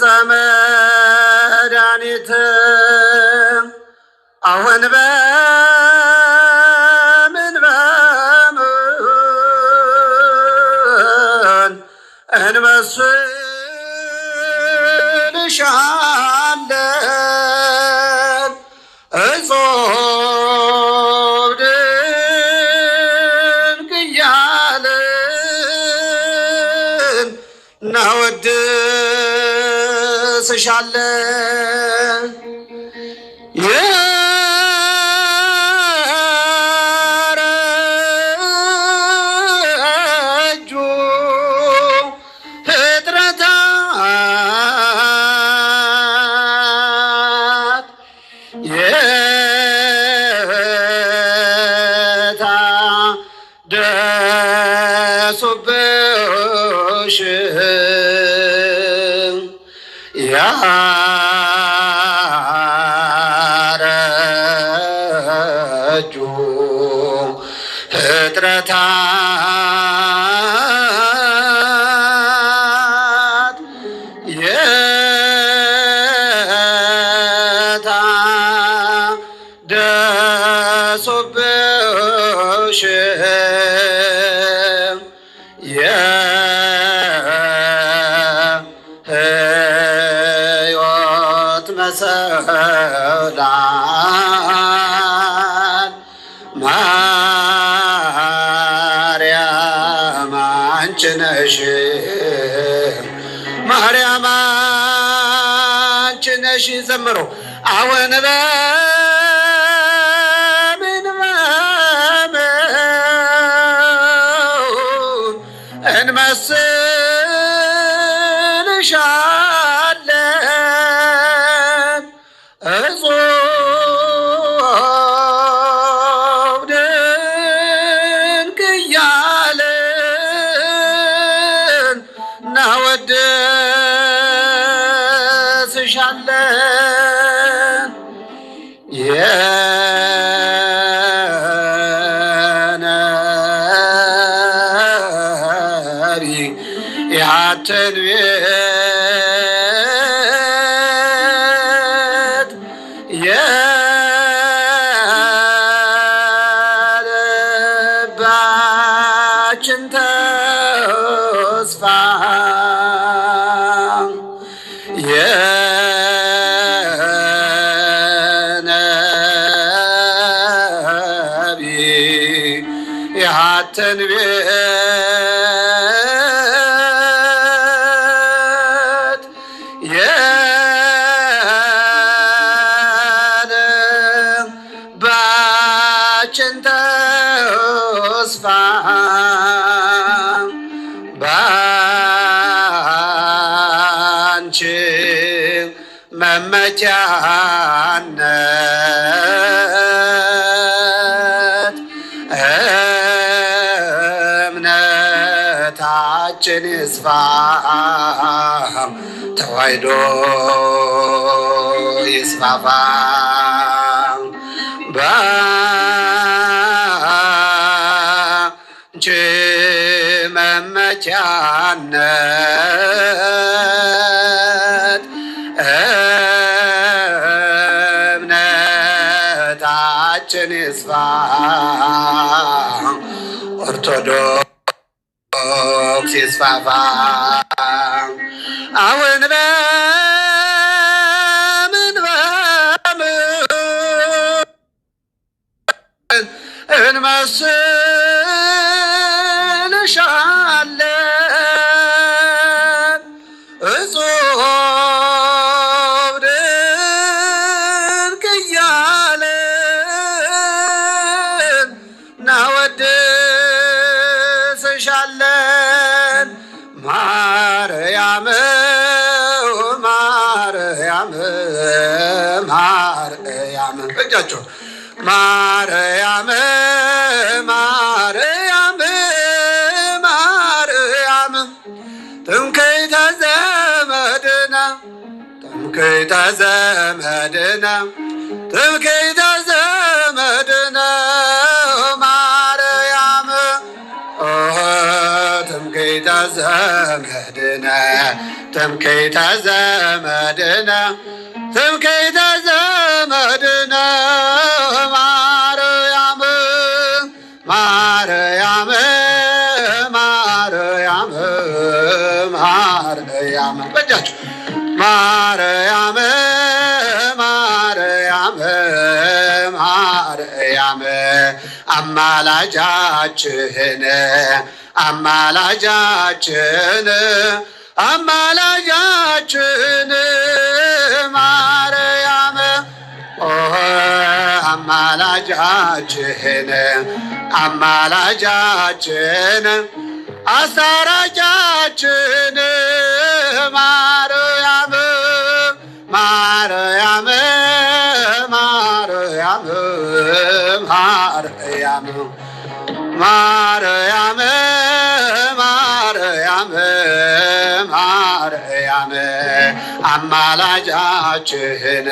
ዕፀ መድኃኒት አሁን በምን እንመስልሻለን እጾም ድንቅ እያልን እናወድስሻለን። ደሱብሽ ያረጁ ፍጥረታት የታደሱብሽ የሕይወት መሰላል ማርያም አንቺ ነሽ፣ ማርያም አንቺ ነሽ። ዘምሮ አሁን እንመስልሻለን እጾም ድንቅ እያልን እናወድስሻለን። የትንቢት የልባችን ተስፋ የነቢያት ትንቢት የልባችን ተስፋ ባንቺ መመኪያነት እምነታችን ይስፋ ተዋሕዶ ይስፋፋ ባንቺ መመኪያነት እምነታችን ይስፋ ኦርቶዶክስ ይስፋፋ አሁን እንመስልሻለን እጾም ድንቅ እያልን እናወድስሻለን። ማርያም ማርያም ማርያም እጃቸው ማርያም ማርያም ማርያም ትምክሕተ ዘመድነ ትምክሕተ ዘመድነ ትምክሕተ ዘመድነ ማርያም ትምክሕተ ትምክህተ ዘመድነ ትምክህተ ዘመድነ ትምክህተ ዘመድነ ማርያም ማርያም ማርያም ማርያም በጃችሁ ማርያም ማርያም ማርያም አማላጃችን አማላጃችን አማላጃችን ማርያም አማላጃችን አማላጃችን አስታራቂያችን ማርያም ማርያም ማርያም ማርያም ማርያም ማርያም ማርያም አማላጃችን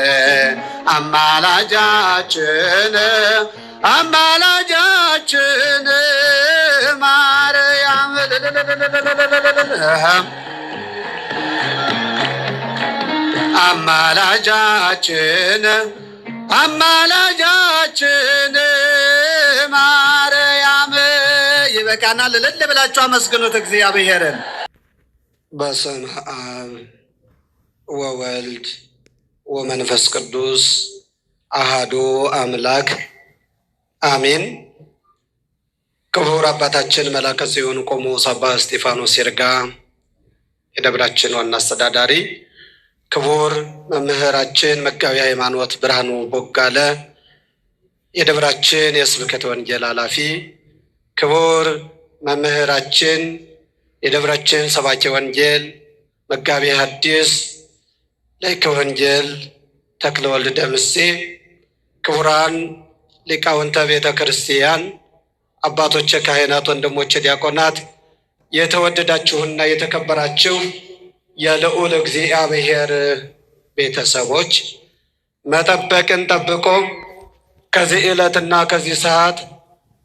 አማላጃችን አማላጃችን ማርያም አማላጃችን አማላጃችን ማርያም። ይበቃናል። እልል ብላችሁ አመስግኑት እግዚአብሔርን። በስመ አብ ወወልድ ወመንፈስ ቅዱስ አሃዱ አምላክ አሜን። ክቡር አባታችን መላከ ጽዮን ቆሞስ አባ እስጢፋኖስ ይርጋ የደብራችን ዋና አስተዳዳሪ፣ ክቡር መምህራችን መጋቢ ሃይማኖት ብርሃኑ ቦጋለ የደብራችን የስብከተ ወንጌል ኃላፊ፣ ክቡር መምህራችን የደብራችን ሰባኪ ወንጌል መጋቢ ሐዲስ ላይከ ወንጌል ተክለ ወልድ ደምሴ፣ ክቡራን ሊቃውንተ ቤተ ክርስቲያን፣ አባቶች ካህናት፣ ወንድሞች ዲያቆናት፣ የተወደዳችሁና የተከበራችሁ የልዑል እግዚአብሔር ቤተሰቦች፣ መጠበቅን ጠብቆ ከዚህ ዕለትና ከዚህ ሰዓት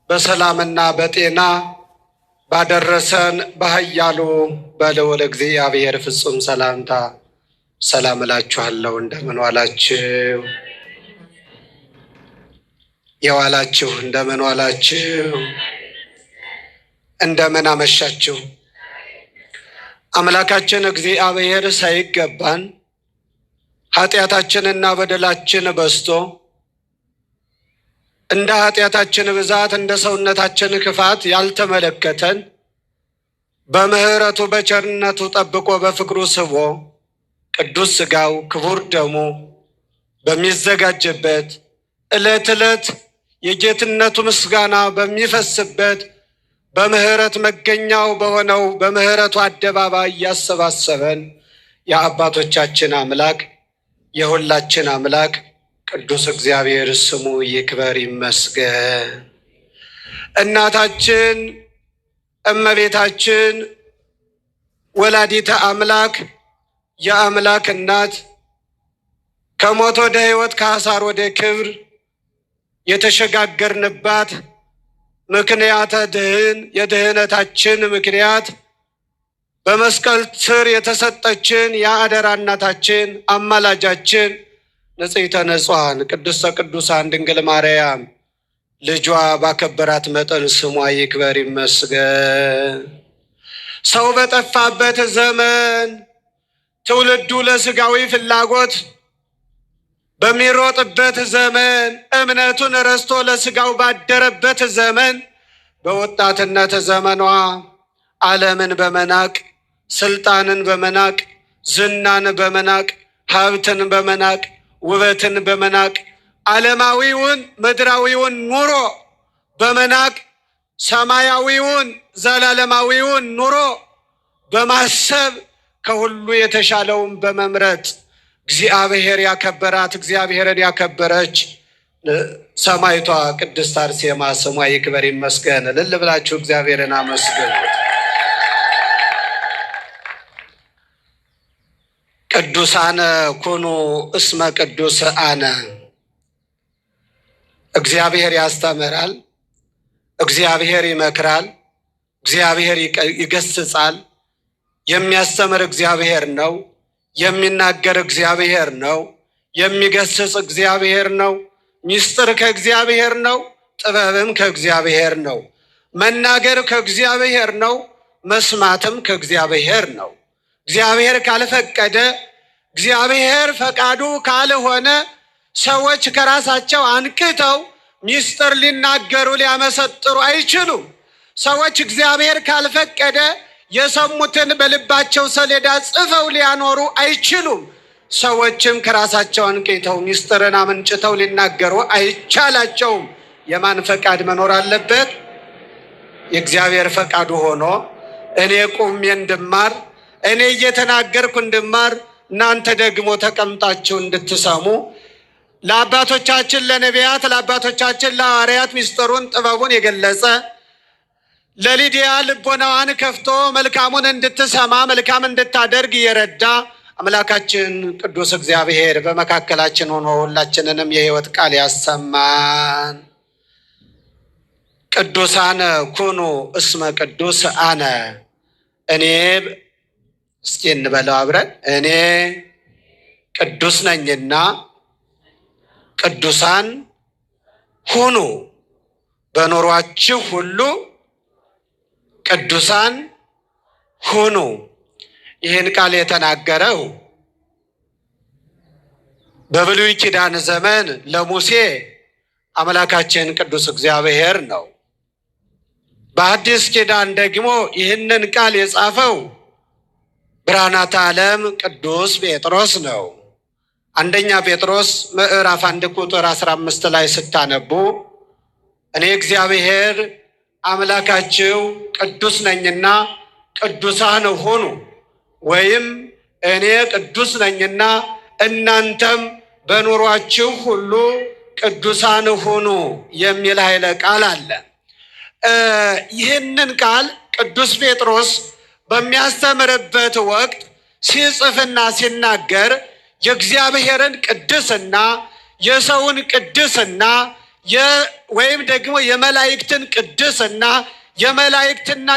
በሰላምና በጤና ባደረሰን በኃያሉ በልዑል እግዚአብሔር ፍጹም ሰላምታ ሰላም እላችኋለሁ። እንደምን ዋላችሁ? የዋላችሁ እንደምን ዋላችሁ? እንደምን አመሻችሁ? አምላካችን እግዚአብሔር ሳይገባን ኃጢአታችንና በደላችን በዝቶ እንደ ኃጢአታችን ብዛት እንደ ሰውነታችን ክፋት ያልተመለከተን በምሕረቱ በቸርነቱ ጠብቆ በፍቅሩ ስቦ ቅዱስ ሥጋው ክቡር ደሙ በሚዘጋጅበት ዕለት ዕለት የጌትነቱ ምስጋና በሚፈስበት በምህረት መገኛው በሆነው በምህረቱ አደባባይ ያሰባሰበን የአባቶቻችን አምላክ የሁላችን አምላክ ቅዱስ እግዚአብሔር ስሙ ይክበር ይመስገን። እናታችን እመቤታችን ወላዲተ አምላክ የአምላክ እናት ከሞት ወደ ሕይወት ከሐሳር ወደ ክብር የተሸጋገርንባት ምክንያተ ድህን የድህነታችን ምክንያት በመስቀል ስር የተሰጠችን የአደራ እናታችን አማላጃችን ንጽሕተ ንጹሐን ቅድስተ ቅዱሳን ድንግል ማርያም ልጇ ባከበራት መጠን ስሟ ይክበር ይመስገን። ሰው በጠፋበት ዘመን ትውልዱ ለሥጋዊ ፍላጎት በሚሮጥበት ዘመን እምነቱን ረስቶ ለሥጋው ባደረበት ዘመን በወጣትነት ዘመኗ ዓለምን በመናቅ ስልጣንን በመናቅ ዝናን በመናቅ ሀብትን በመናቅ ውበትን በመናቅ ዓለማዊውን ምድራዊውን ኑሮ በመናቅ ሰማያዊውን ዘላለማዊውን ኑሮ በማሰብ ከሁሉ የተሻለውን በመምረጥ እግዚአብሔር ያከበራት እግዚአብሔርን ያከበረች ሰማይቷ ቅድስት አርሴማ ስሟ ይክበር ይመስገን። እልል ብላችሁ እግዚአብሔርን አመስግኑ። ቅዱሳነ ኩኑ እስመ ቅዱስ አነ። እግዚአብሔር ያስተምራል፣ እግዚአብሔር ይመክራል፣ እግዚአብሔር ይገስጻል። የሚያስተምር እግዚአብሔር ነው። የሚናገር እግዚአብሔር ነው። የሚገስጽ እግዚአብሔር ነው። ምስጢር ከእግዚአብሔር ነው። ጥበብም ከእግዚአብሔር ነው። መናገር ከእግዚአብሔር ነው። መስማትም ከእግዚአብሔር ነው። እግዚአብሔር ካልፈቀደ፣ እግዚአብሔር ፈቃዱ ካልሆነ ሰዎች ከራሳቸው አንቅተው ምስጢር ሊናገሩ ሊያመሰጥሩ አይችሉም። ሰዎች እግዚአብሔር ካልፈቀደ የሰሙትን በልባቸው ሰሌዳ ጽፈው ሊያኖሩ አይችሉም። ሰዎችም ከራሳቸው አንቅተው ምስጢርን አመንጭተው ሊናገሩ አይቻላቸውም። የማን ፈቃድ መኖር አለበት? የእግዚአብሔር ፈቃዱ ሆኖ እኔ ቁሜ እንድማር፣ እኔ እየተናገርኩ እንድማር፣ እናንተ ደግሞ ተቀምጣችሁ እንድትሰሙ ለአባቶቻችን ለነቢያት፣ ለአባቶቻችን ለሐዋርያት ምስጢሩን ጥበቡን የገለጸ ለሊዲያ ልቦናዋን ከፍቶ መልካሙን እንድትሰማ መልካም እንድታደርግ እየረዳ አምላካችን ቅዱስ እግዚአብሔር በመካከላችን ሆኖ ሁላችንንም የሕይወት ቃል ያሰማን። ቅዱሳን ኩኑ እስመ ቅዱስ አነ፣ እኔ እስኪ እንበለው አብረን፣ እኔ ቅዱስ ነኝና ቅዱሳን ሁኑ። በኑሯችሁ ሁሉ ቅዱሳን ሁኑ። ይህን ቃል የተናገረው በብሉይ ኪዳን ዘመን ለሙሴ አምላካችን ቅዱስ እግዚአብሔር ነው። በአዲስ ኪዳን ደግሞ ይህንን ቃል የጻፈው ብርሃናተ ዓለም ቅዱስ ጴጥሮስ ነው። አንደኛ ጴጥሮስ ምዕራፍ 1 ቁጥር 15 ላይ ስታነቡ እኔ እግዚአብሔር አምላካችሁ ቅዱስ ነኝና ቅዱሳን ሁኑ፣ ወይም እኔ ቅዱስ ነኝና እናንተም በኑሯችሁ ሁሉ ቅዱሳን ሁኑ የሚል ኃይለ ቃል አለ። ይህንን ቃል ቅዱስ ጴጥሮስ በሚያስተምርበት ወቅት ሲጽፍና ሲናገር የእግዚአብሔርን ቅድስና፣ የሰውን ቅድስና ወይም ደግሞ የመላእክትን ቅድስና፣ የመላእክትና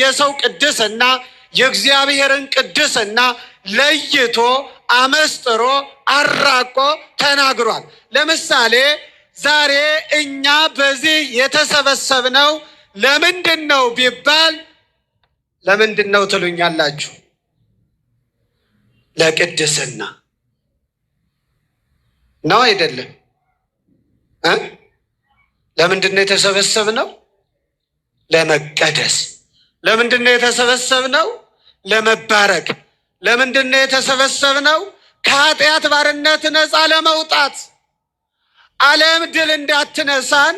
የሰው ቅድስና፣ የእግዚአብሔርን ቅድስና ለይቶ አመስጥሮ አራቆ ተናግሯል። ለምሳሌ ዛሬ እኛ በዚህ የተሰበሰብነው ለምንድን ነው ቢባል ለምንድን ነው ትሉኛላችሁ? ለቅድስና ነው አይደለም? ለምንድን ነው የተሰበሰብነው? ለመቀደስ። ለምንድን ነው የተሰበሰብነው? ለመባረክ። ለምንድን ነው የተሰበሰብነው? ከኃጢአት ባርነት ነፃ ለመውጣት፣ ዓለም ድል እንዳትነሳን፣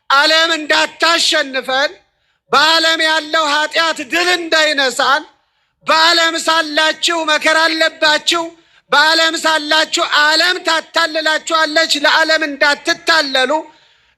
ዓለም እንዳታሸንፈን፣ በዓለም ያለው ኃጢአት ድል እንዳይነሳን፣ በዓለም ሳላችሁ መከራ አለባችሁ፣ በዓለም ሳላችሁ ዓለም ታታልላችኋለች፣ ለዓለም እንዳትታለሉ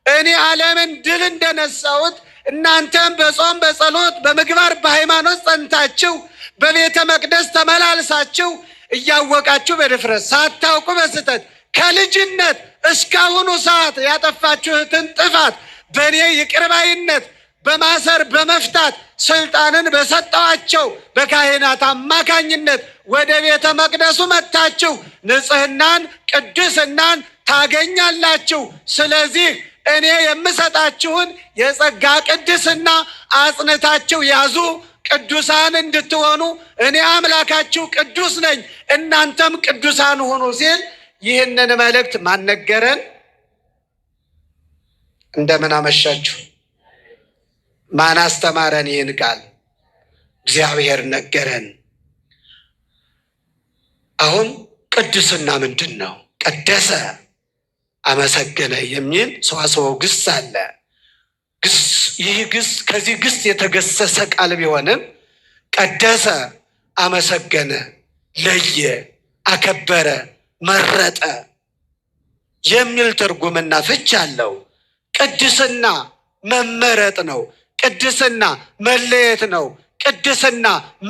እኔ ዓለምን ድል እንደነሳሁት እናንተም በጾም በጸሎት በምግባር በሃይማኖት ጸንታችሁ በቤተ መቅደስ ተመላልሳችሁ እያወቃችሁ በድፍረት ሳታውቁ በስተት ከልጅነት እስካሁኑ ሰዓት ያጠፋችሁትን ጥፋት በእኔ ይቅርባይነት በማሰር በመፍታት ስልጣንን በሰጠዋቸው በካህናት አማካኝነት ወደ ቤተ መቅደሱ መጥታችሁ ንጽህናን ቅድስናን ታገኛላችሁ። ስለዚህ እኔ የምሰጣችሁን የጸጋ ቅድስና አጽንታችሁ ያዙ፣ ቅዱሳን እንድትሆኑ እኔ አምላካችሁ ቅዱስ ነኝ፣ እናንተም ቅዱሳን ሁኑ ሲል ይህንን መልእክት ማን ነገረን? እንደምን አመሻችሁ። ማን አስተማረን? ይህን ቃል እግዚአብሔር ነገረን። አሁን ቅድስና ምንድን ነው? ቀደሰ፣ አመሰገነ የሚል ሰዋስወ ግስ አለ። ይህ ግስ ከዚህ ግስ የተገሰሰ ቃል ቢሆንም ቀደሰ፣ አመሰገነ፣ ለየ፣ አከበረ፣ መረጠ የሚል ትርጉምና ፍች አለው። ቅድስና መመረጥ ነው። ቅድስና መለየት ነው። ቅድስና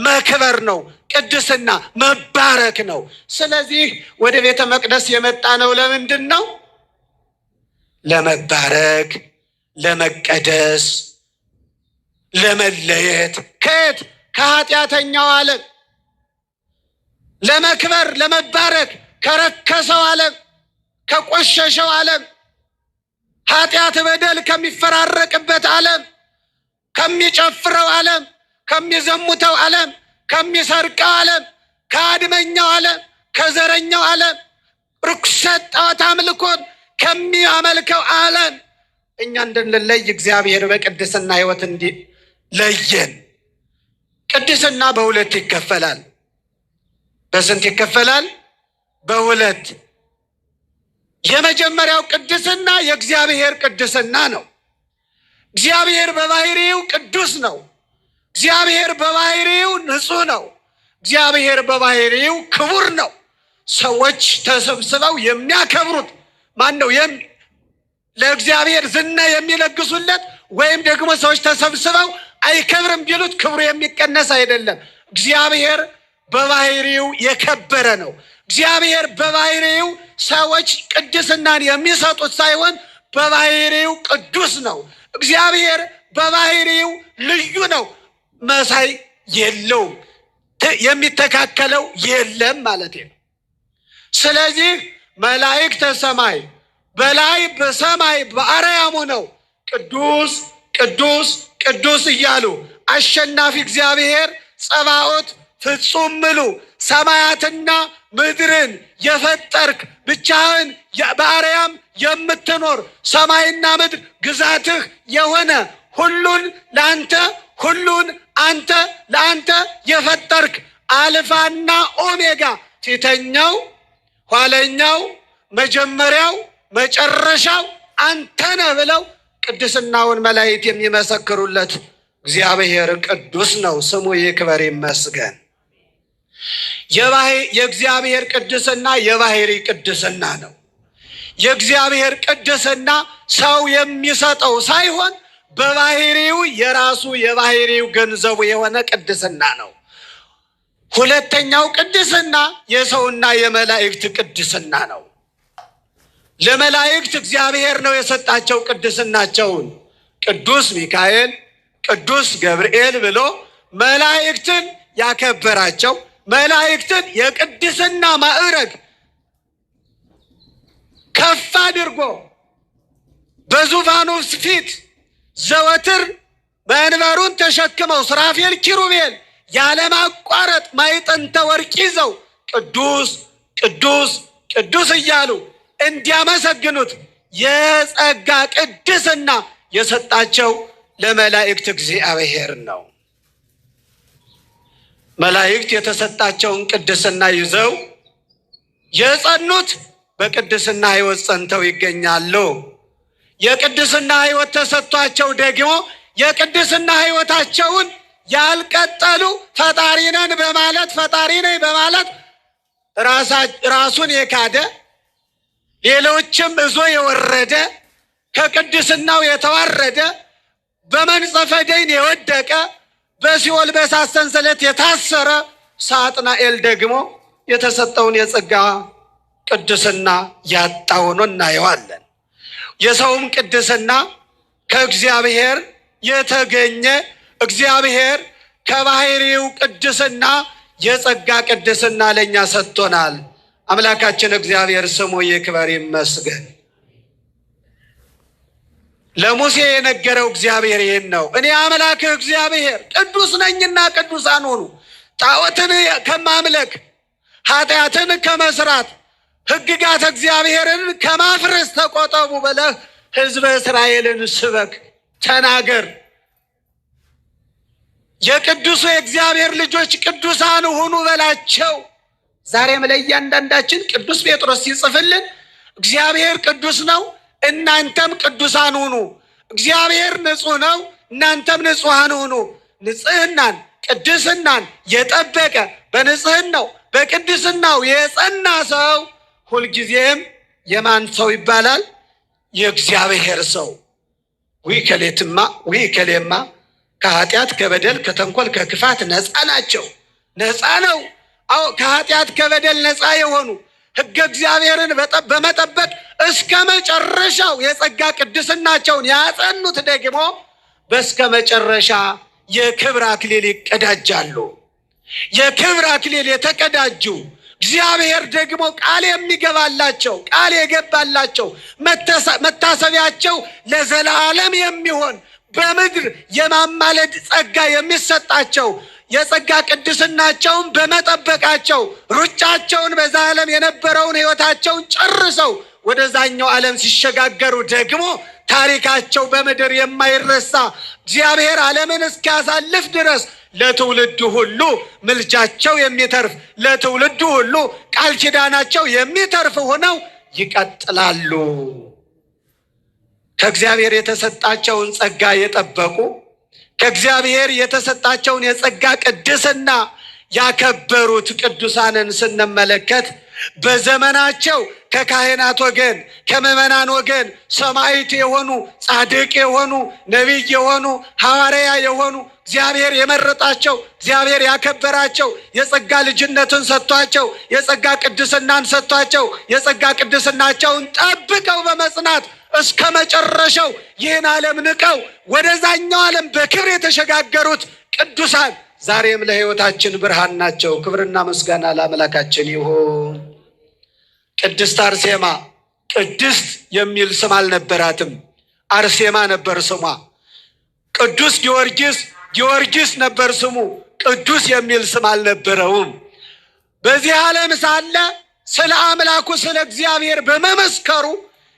መክበር ነው። ቅድስና መባረክ ነው። ስለዚህ ወደ ቤተ መቅደስ የመጣ ነው ለምንድን ነው? ለመባረክ፣ ለመቀደስ፣ ለመለየት ከየት ከኃጢአተኛው ዓለም ለመክበር ለመባረክ ከረከሰው ዓለም ከቆሸሸው ዓለም ኃጢአት በደል ከሚፈራረቅበት ዓለም ከሚጨፍረው ዓለም ከሚዘሙተው ዓለም ከሚሰርቀው ዓለም ከአድመኛው ዓለም ከዘረኛው ዓለም ርኩሰት ጣዖት አምልኮን ከሚያመልከው ዓለም እኛ እንድንለይ እግዚአብሔር በቅድስና ሕይወት እንዲለየን። ቅድስና በሁለት ይከፈላል። በስንት ይከፈላል? በሁለት። የመጀመሪያው ቅድስና የእግዚአብሔር ቅድስና ነው። እግዚአብሔር በባህሪው ቅዱስ ነው። እግዚአብሔር በባህሪው ንጹሕ ነው። እግዚአብሔር በባህሪው ክቡር ነው። ሰዎች ተሰብስበው የሚያከብሩት ማን ነው? ለእግዚአብሔር ዝና የሚለግሱለት ወይም ደግሞ ሰዎች ተሰብስበው አይከብርም ቢሉት ክብሩ የሚቀነስ አይደለም። እግዚአብሔር በባህሪው የከበረ ነው። እግዚአብሔር በባህሪው ሰዎች ቅድስናን የሚሰጡት ሳይሆን በባህሪው ቅዱስ ነው። እግዚአብሔር በባህሪው ልዩ ነው። መሳይ የለውም፣ የሚተካከለው የለም ማለት ነው። ስለዚህ መላእክተ ሰማይ በላይ በሰማይ በአርያሙ ነው ቅዱስ ቅዱስ ቅዱስ እያሉ አሸናፊ እግዚአብሔር ጸባኦት ፍጹም ምሉ ሰማያትና ምድርን የፈጠርክ ብቻህን በአርያም የምትኖር ሰማይና ምድር ግዛትህ የሆነ ሁሉን ለአንተ ሁሉን አንተ ለአንተ የፈጠርክ አልፋና ኦሜጋ ፊተኛው ኋለኛው መጀመሪያው መጨረሻው አንተ ነህ ብለው ቅድስናውን መላእክት የሚመሰክሩለት እግዚአብሔር ቅዱስ ነው። ስሙ ይክበር ይመስገን። የእግዚአብሔር ቅድስና የባህሪ ቅድስና ነው። የእግዚአብሔር ቅድስና ሰው የሚሰጠው ሳይሆን በባህሪው የራሱ የባህሪው ገንዘቡ የሆነ ቅድስና ነው። ሁለተኛው ቅድስና የሰውና የመላእክት ቅድስና ነው። ለመላእክት እግዚአብሔር ነው የሰጣቸው ቅድስናቸውን። ቅዱስ ሚካኤል፣ ቅዱስ ገብርኤል ብሎ መላእክትን ያከበራቸው መላእክትን የቅድስና ማዕረግ ከፍ አድርጎ በዙፋኑ ፊት ዘወትር መንበሩን ተሸክመው ሱራፌል ኪሩቤል ያለማቋረጥ ማዕጠንተ ወርቅ ይዘው ቅዱስ ቅዱስ ቅዱስ እያሉ እንዲያመሰግኑት የጸጋ ቅድስና የሰጣቸው ለመላእክት እግዚአብሔር ነው። መላእክት የተሰጣቸውን ቅድስና ይዘው የጸኑት በቅድስና ሕይወት ጸንተው ይገኛሉ። የቅድስና ሕይወት ተሰጥቷቸው ደግሞ የቅድስና ሕይወታቸውን ያልቀጠሉ ፈጣሪ ነን በማለት ፈጣሪ ነኝ በማለት ራሱን የካደ ሌሎችም እዞ የወረደ ከቅድስናው የተዋረደ በመንጸፈ ደይን የወደቀ በሲኦል በእሳት ሰንሰለት የታሰረ ሳጥናኤል ደግሞ የተሰጠውን የጸጋ ቅድስና ያጣ ሆኖ እናየዋለን። የሰውም ቅድስና ከእግዚአብሔር የተገኘ እግዚአብሔር ከባህሪው ቅድስና የጸጋ ቅድስና ለእኛ ሰጥቶናል። አምላካችን እግዚአብሔር ስሙ ይክበር ይመስገን። ለሙሴ የነገረው እግዚአብሔር ይህን ነው። እኔ አምላክህ እግዚአብሔር ቅዱስ ነኝና ቅዱሳን ሁኑ። ጣዖትን ከማምለክ ኃጢአትን ከመስራት ሕግጋት እግዚአብሔርን ከማፍረስ ተቆጠቡ ብለህ ሕዝበ እስራኤልን ስበክ፣ ተናገር። የቅዱሱ የእግዚአብሔር ልጆች ቅዱሳን ሁኑ በላቸው። ዛሬም ለእያንዳንዳችን ቅዱስ ጴጥሮስ ሲጽፍልን እግዚአብሔር ቅዱስ ነው፣ እናንተም ቅዱሳን ሁኑ። እግዚአብሔር ንጹሕ ነው፣ እናንተም ንጹሐን ሁኑ። ንጽሕናን ቅድስናን የጠበቀ በንጽሕናው በቅድስናው የጸና ሰው ሁልጊዜም የማን ሰው ይባላል? የእግዚአብሔር ሰው። ዊ ከሌማ ከኃጢአት ከበደል ከተንኮል ከክፋት ነፃ ናቸው። ነፃ ነው። አዎ ከኃጢአት ከበደል ነፃ የሆኑ ሕገ እግዚአብሔርን በመጠበቅ እስከ መጨረሻው የጸጋ ቅድስናቸውን ያጸኑት ደግሞ በስከ መጨረሻ የክብር አክሊል ይቀዳጃሉ። የክብር አክሊል የተቀዳጁ እግዚአብሔር ደግሞ ቃል የሚገባላቸው ቃል የገባላቸው መታሰቢያቸው ለዘላለም የሚሆን በምድር የማማለድ ጸጋ የሚሰጣቸው የጸጋ ቅድስናቸውን በመጠበቃቸው ሩጫቸውን በዛ ዓለም የነበረውን ሕይወታቸውን ጨርሰው ወደዛኛው ዓለም ሲሸጋገሩ ደግሞ ታሪካቸው በምድር የማይረሳ እግዚአብሔር ዓለምን እስኪያሳልፍ ድረስ ለትውልዱ ሁሉ ምልጃቸው የሚተርፍ ለትውልዱ ሁሉ ቃል ኪዳናቸው የሚተርፍ ሆነው ይቀጥላሉ። ከእግዚአብሔር የተሰጣቸውን ጸጋ የጠበቁ ከእግዚአብሔር የተሰጣቸውን የጸጋ ቅድስና ያከበሩት ቅዱሳንን ስንመለከት በዘመናቸው ከካህናት ወገን ከምዕመናን ወገን ሰማዕት የሆኑ ጻድቅ የሆኑ ነቢይ የሆኑ ሐዋርያ የሆኑ እግዚአብሔር የመረጣቸው እግዚአብሔር ያከበራቸው የጸጋ ልጅነትን ሰጥቷቸው የጸጋ ቅድስናን ሰጥቷቸው የጸጋ ቅድስናቸውን ጠብቀው በመጽናት እስከ መጨረሻው ይህን ዓለም ንቀው ወደዛኛው ዓለም በክብር የተሸጋገሩት ቅዱሳን ዛሬም ለሕይወታችን ብርሃን ናቸው። ክብርና ምስጋና ለአምላካችን ይሁን። ቅድስት አርሴማ ቅድስት የሚል ስም አልነበራትም። አርሴማ ነበር ስሟ። ቅዱስ ጊዮርጊስ ነበር ስሙ። ቅዱስ የሚል ስም አልነበረውም። በዚህ ዓለም ሳለ ስለ አምላኩ ስለ እግዚአብሔር በመመስከሩ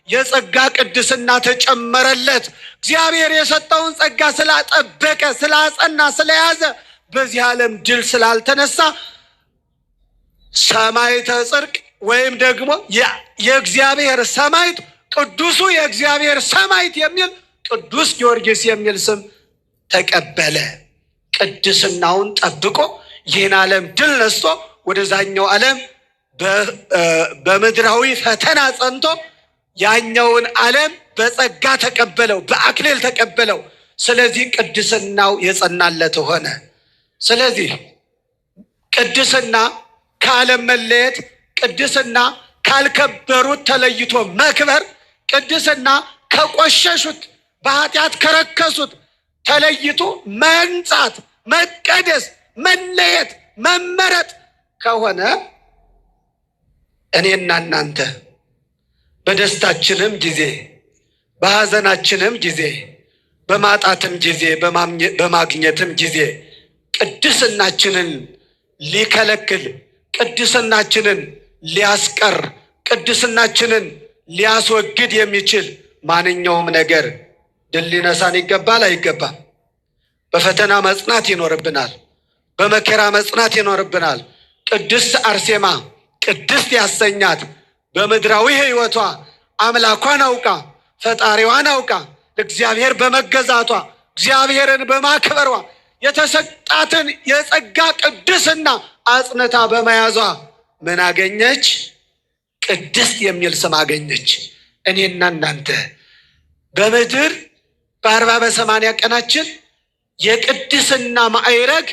የጸጋ ቅድስና ተጨመረለት። እግዚአብሔር የሰጠውን ጸጋ ስላጠበቀ ስላጸና ስለያዘ በዚህ ዓለም ድል ስላልተነሳ ሰማዕተ ጽድቅ ወይም ደግሞ የእግዚአብሔር ሰማዕት ቅዱሱ የእግዚአብሔር ሰማዕት የሚል ቅዱስ ጊዮርጊስ የሚል ስም ተቀበለ። ቅድስናውን ጠብቆ ይህን ዓለም ድል ነስቶ ወደዛኛው ዓለም በምድራዊ ፈተና ጸንቶ ያኛውን ዓለም በጸጋ ተቀበለው፣ በአክሊል ተቀበለው። ስለዚህ ቅድስናው የጸናለት ሆነ። ስለዚህ ቅድስና ከዓለም መለየት፣ ቅድስና ካልከበሩት ተለይቶ መክበር፣ ቅድስና ከቆሸሹት በኃጢአት ከረከሱት ተለይቶ መንጻት፣ መቀደስ፣ መለየት፣ መመረጥ ከሆነ እኔና እናንተ በደስታችንም ጊዜ በሐዘናችንም ጊዜ በማጣትም ጊዜ በማግኘትም ጊዜ ቅድስናችንን ሊከለክል ቅድስናችንን ሊያስቀር ቅድስናችንን ሊያስወግድ የሚችል ማንኛውም ነገር ድል ሊነሳን ይገባል አይገባም? በፈተና መጽናት ይኖርብናል። በመከራ መጽናት ይኖርብናል። ቅድስት አርሴማ ቅድስት ያሰኛት በምድራዊ ሕይወቷ አምላኳን አውቃ ፈጣሪዋን አውቃ እግዚአብሔር በመገዛቷ እግዚአብሔርን በማክበሯ የተሰጣትን የጸጋ ቅድስና አጽንታ በመያዟ ምን አገኘች? ቅድስት የሚል ስም አገኘች። እኔና እናንተ በምድር በ40 በ80 ቀናችን የቅድስና ማዕረግ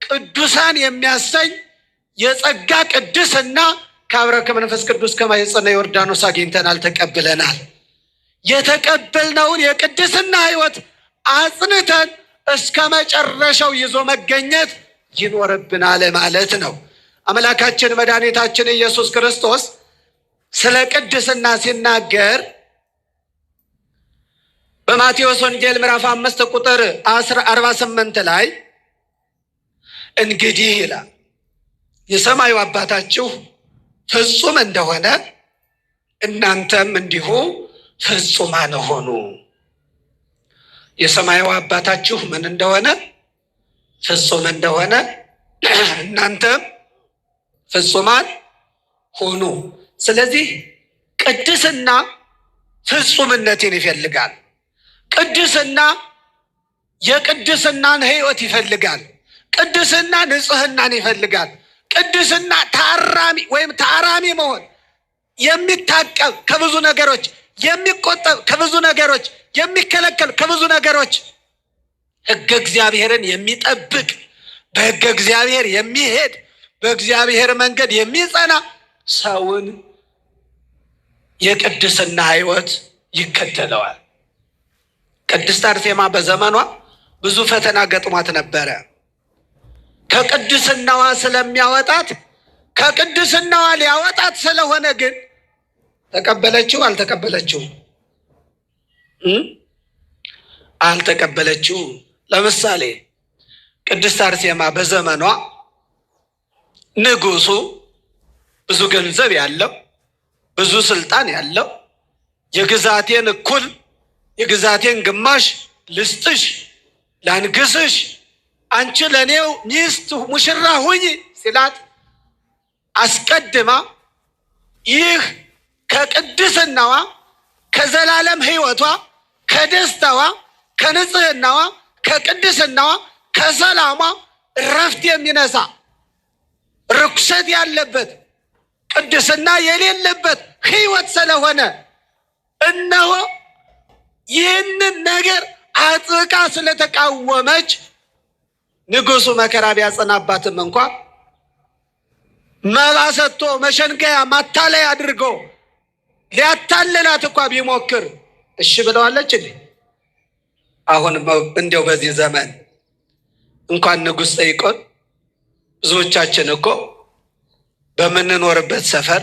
ቅዱሳን የሚያሰኝ የጸጋ ቅድስና ከአብረከ መንፈስ ቅዱስ ከማኅፀነ ዮርዳኖስ አግኝተናል፣ ተቀብለናል። የተቀበልነውን የቅድስና ሕይወት አጽንተን እስከ መጨረሻው ይዞ መገኘት ይኖርብናል ማለት ነው። አምላካችን መድኃኒታችን ኢየሱስ ክርስቶስ ስለ ቅድስና ሲናገር በማቴዎስ ወንጌል ምዕራፍ 5 ቁጥር 48 ላይ እንግዲህ ይላል የሰማዩ አባታችሁ ፍጹም እንደሆነ እናንተም እንዲሁ ፍጹማን ሁኑ። የሰማዩ አባታችሁ ምን እንደሆነ ፍጹም እንደሆነ እናንተም ፍጹማን ሁኑ። ስለዚህ ቅድስና ፍጹምነትን ይፈልጋል። ቅድስና የቅድስናን ሕይወት ይፈልጋል። ቅድስና ንጽህናን ይፈልጋል። ቅድስና ታራሚ ወይም ታራሚ መሆን፣ የሚታቀብ ከብዙ ነገሮች፣ የሚቆጠብ ከብዙ ነገሮች፣ የሚከለከል ከብዙ ነገሮች፣ ሕገ እግዚአብሔርን የሚጠብቅ በሕገ እግዚአብሔር የሚሄድ በእግዚአብሔር መንገድ የሚጸና ሰውን የቅድስና ሕይወት ይከተለዋል። ቅድስት አርሴማ በዘመኗ ብዙ ፈተና ገጥሟት ነበረ። ከቅድስናዋ ስለሚያወጣት ከቅድስናዋ ሊያወጣት ስለሆነ ግን ተቀበለችው አልተቀበለችው? አልተቀበለችው። ለምሳሌ ቅድስት አርሴማ በዘመኗ ንጉሱ ብዙ ገንዘብ ያለው ብዙ ስልጣን ያለው የግዛቴን እኩል የግዛቴን ግማሽ ልስጥሽ ላንግስሽ አንቺ ለኔው ሚስት ሙሽራ ሁኚ ሲላት አስቀድማ ይህ ከቅድስናዋ ከዘላለም ሕይወቷ ከደስታዋ ከንጽህናዋ ከቅድስናዋ ከሰላሟ እረፍት የሚነሳ ርኩሰት ያለበት ቅድስና የሌለበት ሕይወት ስለሆነ እነሆ ይህንን ነገር አጥብቃ ስለተቃወመች ንጉሱ መከራ ቢያጸናባትም እንኳ መባ ሰጥቶ መሸንገያ ማታለያ አድርጎ ሊያታልላት እንኳ ቢሞክር እሺ ብለዋለች እንዴ? አሁን እንዲያው በዚህ ዘመን እንኳን ንጉሥ ጠይቆን ብዙዎቻችን እኮ በምንኖርበት ሰፈር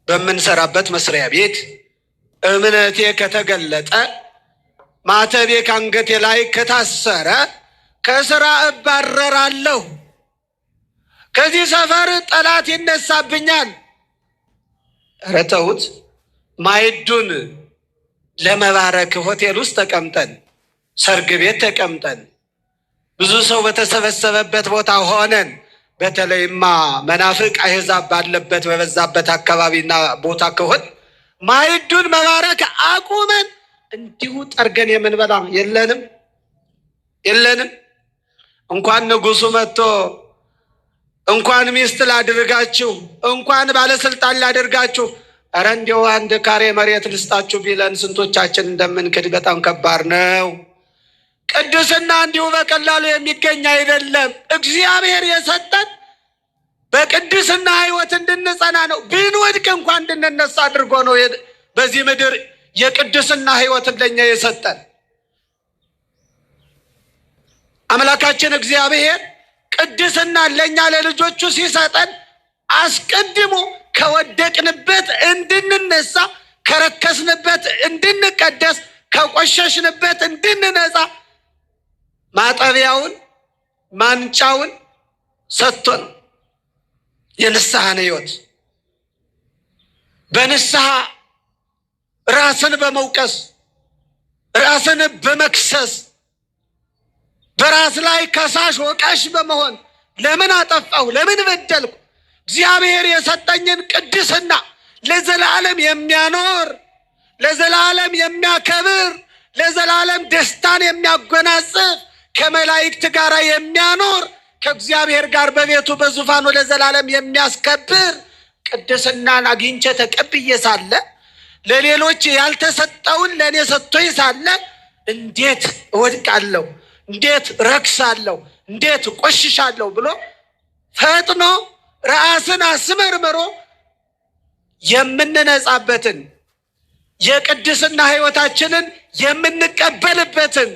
በምንሰራበት መስሪያ ቤት እምነቴ ከተገለጠ ማተቤ ከአንገቴ ላይ ከታሰረ ከስራ እባረራለሁ፣ ከዚህ ሰፈር ጠላት ይነሳብኛል። ኧረ ተውት። ማዕዱን ለመባረክ ሆቴል ውስጥ ተቀምጠን ሰርግ ቤት ተቀምጠን ብዙ ሰው በተሰበሰበበት ቦታ ሆነን በተለይማ መናፍቅ አሕዛብ ባለበት በበዛበት አካባቢና ቦታ ከሆን ማዕዱን መባረክ አቁመን እንዲሁ ጠርገን የምንበላ የለንም። እንኳን ንጉሱ መጥቶ እንኳን ሚስት ላድርጋችሁ እንኳን ባለስልጣን ላድርጋችሁ ኧረ እንዲያው አንድ ካሬ መሬት ልስጣችሁ ቢለን ስንቶቻችን እንደምንክድ በጣም ከባድ ነው። ቅድስና እንዲሁ በቀላሉ የሚገኝ አይደለም። እግዚአብሔር የሰጠን በቅድስና ሕይወት እንድንጸና ነው። ብንወድቅ እንኳን እንድንነሳ አድርጎ ነው በዚህ ምድር የቅድስና ሕይወት ለኛ የሰጠን። አምላካችን እግዚአብሔር ቅድስና ለኛ ለልጆቹ ሲሰጠን አስቀድሞ ከወደቅንበት እንድንነሳ ከረከስንበት እንድንቀደስ ከቆሸሽንበት እንድንነጻ ማጠቢያውን ማንጫውን ሰጥቶን የንስሐን ሕይወት በንስሐ ራስን በመውቀስ ራስን በመክሰስ በራስ ላይ ከሳሽ ወቃሽ በመሆን ለምን አጠፋሁ ለምን በደልኩ እግዚአብሔር የሰጠኝን ቅድስና ለዘላለም የሚያኖር ለዘላለም የሚያከብር ለዘላለም ደስታን የሚያጎናጽፍ ከመላእክት ጋር የሚያኖር ከእግዚአብሔር ጋር በቤቱ በዙፋኑ ለዘላለም የሚያስከብር ቅድስናን አግኝቼ ተቀብዬ ሳለ ለሌሎች ያልተሰጠውን ለእኔ ሰጥቶኝ ሳለ እንዴት እወድቃለሁ፣ እንዴት ረክሳለሁ፣ እንዴት ቆሽሻለሁ ብሎ ፈጥኖ ራስን አስመርምሮ የምንነጻበትን የቅድስና ሕይወታችንን የምንቀበልበትን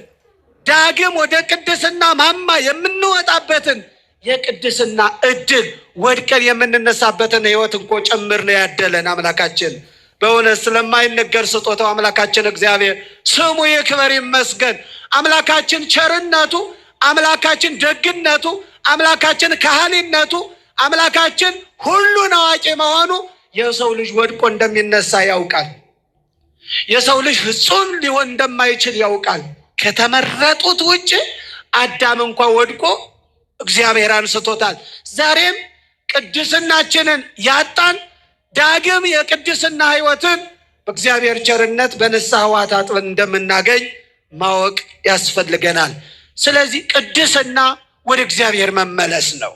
ዳግም ወደ ቅድስና ማማ የምንወጣበትን የቅድስና እድል ወድቀን የምንነሳበትን ሕይወት እንኮ ጭምር ነው ያደለን አምላካችን። በእውነት ስለማይነገር ስጦታው አምላካችን እግዚአብሔር ስሙ ይክበር ይመስገን። አምላካችን ቸርነቱ፣ አምላካችን ደግነቱ፣ አምላካችን ካህሊነቱ፣ አምላካችን ሁሉን አዋቂ መሆኑ የሰው ልጅ ወድቆ እንደሚነሳ ያውቃል። የሰው ልጅ ፍጹም ሊሆን እንደማይችል ያውቃል። ከተመረጡት ውጭ አዳም እንኳ ወድቆ እግዚአብሔር አንስቶታል። ዛሬም ቅድስናችንን ያጣን ዳግም የቅድስና ሕይወትን በእግዚአብሔር ቸርነት በንስሐ ውሃ ታጥበን እንደምናገኝ ማወቅ ያስፈልገናል። ስለዚህ ቅድስና ወደ እግዚአብሔር መመለስ ነው።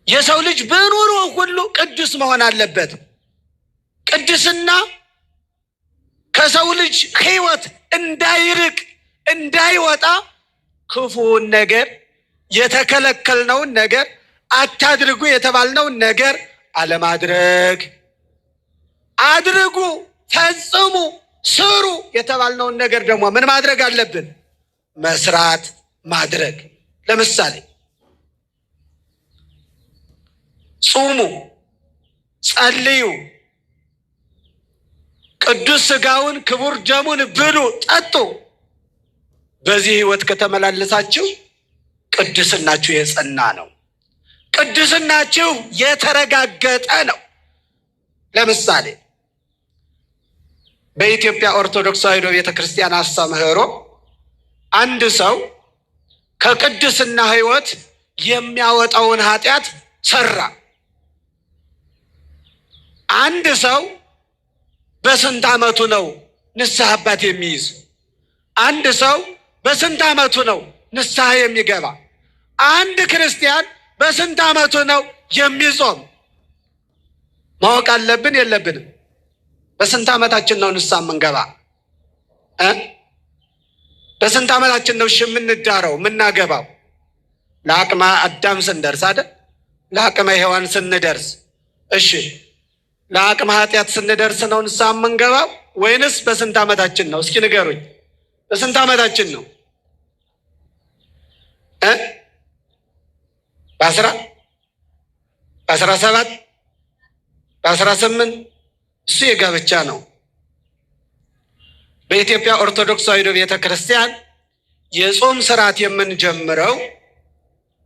የሰው ልጅ በኑሮ ሁሉ ቅዱስ መሆን አለበት። ቅድስና ከሰው ልጅ ሕይወት እንዳይርቅ እንዳይወጣ ክፉውን ነገር የተከለከልነውን ነገር አታድርጉ የተባልነውን ነገር አለማድረግ፣ አድርጉ ፈጽሙ ስሩ የተባልነውን ነገር ደግሞ ምን ማድረግ አለብን? መስራት ማድረግ። ለምሳሌ ጹሙ፣ ጸልዩ፣ ቅዱስ ሥጋውን ክቡር ደሙን ብሉ፣ ጠጡ። በዚህ ሕይወት ከተመላለሳችሁ ቅድስናችሁ የጸና ነው። ቅድስናችሁ የተረጋገጠ ነው። ለምሳሌ በኢትዮጵያ ኦርቶዶክስ ተዋሕዶ ቤተክርስቲያን አስተምህሮ አንድ ሰው ከቅድስና ሕይወት የሚያወጣውን ኃጢአት ሰራ። አንድ ሰው በስንት ዓመቱ ነው ንስሐ አባት የሚይዝ? አንድ ሰው በስንት ዓመቱ ነው ንስሐ የሚገባ? አንድ ክርስቲያን በስንት ዓመቱ ነው የሚጾም? ማወቅ አለብን የለብንም? በስንት ዓመታችን ነው ንስሐ የምንገባ? በስንት ዓመታችን ነው የምንዳረው የምናገባው? ለአቅመ አዳም ስንደርስ አይደል? ለአቅመ ሔዋን ስንደርስ። እሺ ለአቅመ ኃጢአት ስንደርስ ነው ንስሐ የምንገባው ወይንስ በስንት ዓመታችን ነው? እስኪ ንገሩኝ። በስንት ዓመታችን ነው? በ17 በ18? እሱ የጋብቻ ነው። በኢትዮጵያ ኦርቶዶክስ ተዋሕዶ ቤተክርስቲያን የጾም ስርዓት የምንጀምረው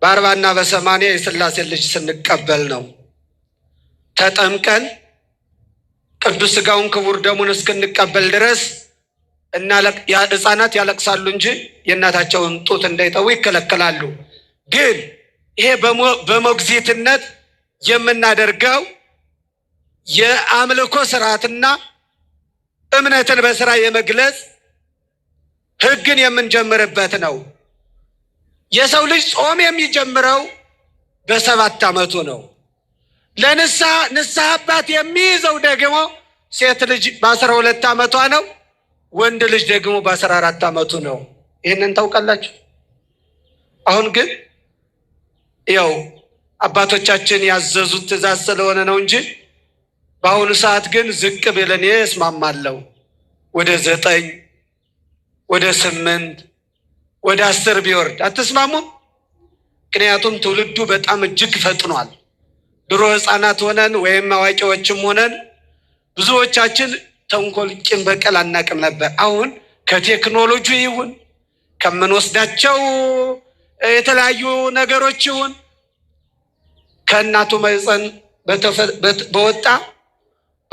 በ40 እና በ80 የሥላሴ ልጅ ስንቀበል ነው። ተጠምቀን ቅዱስ ሥጋውን ክቡር ደሙን እስክንቀበል ድረስ ሕፃናት ያለቅሳሉ እንጂ የእናታቸውን ጡት እንዳይጠቡ ይከለከላሉ። ግን ይሄ በሞግዚትነት የምናደርገው የአምልኮ ስርዓትና እምነትን በስራ የመግለጽ ሕግን የምንጀምርበት ነው። የሰው ልጅ ጾም የሚጀምረው በ7 ዓመቱ ነው። ንስሐ አባት የሚይዘው ደግሞ ሴት ልጅ በ12 ዓመቷ ነው። ወንድ ልጅ ደግሞ በ14 ዓመቱ ነው። ይህንን ታውቃላችሁ? አሁን ግን ያው አባቶቻችን ያዘዙት ትእዛዝ ስለሆነ ነው እንጂ በአሁኑ ሰዓት ግን ዝቅ ብለን እስማማለሁ ወደ 9 ወደ 8 ወደ 10 ቢወርድ አትስማሙም? ምክንያቱም ትውልዱ በጣም እጅግ ፈጥኗል። ድሮ ሕፃናት ሆነን ወይም አዋቂዎችም ሆነን ብዙዎቻችን ተንኮል፣ ቂም በቀል አናቅም ነበር። አሁን ከቴክኖሎጂ ይሁን ከምንወስዳቸው የተለያዩ ነገሮች ይሁን ከእናቱ ማኅፀን በወጣ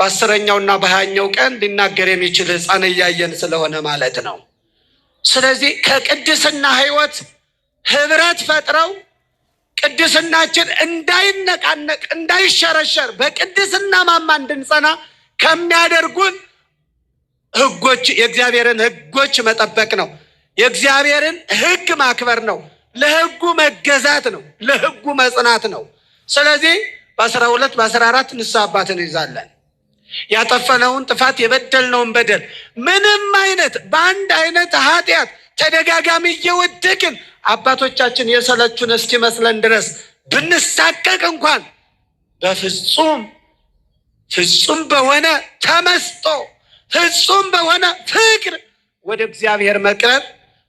በ10ኛውና በ20ኛው ቀን ሊናገር የሚችል ሕፃን እያየን ስለሆነ ማለት ነው። ስለዚህ ከቅድስና ሕይወት ህብረት ፈጥረው ቅድስናችን እንዳይነቃነቅ እንዳይሸረሸር በቅድስና ማማ እንድንጸና ከሚያደርጉን ሕጎች የእግዚአብሔርን ሕጎች መጠበቅ ነው። የእግዚአብሔርን ሕግ ማክበር ነው። ለሕጉ መገዛት ነው። ለሕጉ መጽናት ነው። ስለዚህ በ12 በ14 ንስሐ አባት እንይዛለን። ያጠፈነውን ጥፋት የበደልነውን በደል ምንም አይነት በአንድ አይነት ኃጢአት ተደጋጋሚ እየወደቅን አባቶቻችን የሰለቹን እስኪመስለን ድረስ ብንሳቀቅ እንኳን በፍጹም በሆነ ተመስጦ ፍጹም በሆነ ፍቅር ወደ እግዚአብሔር መቅረብ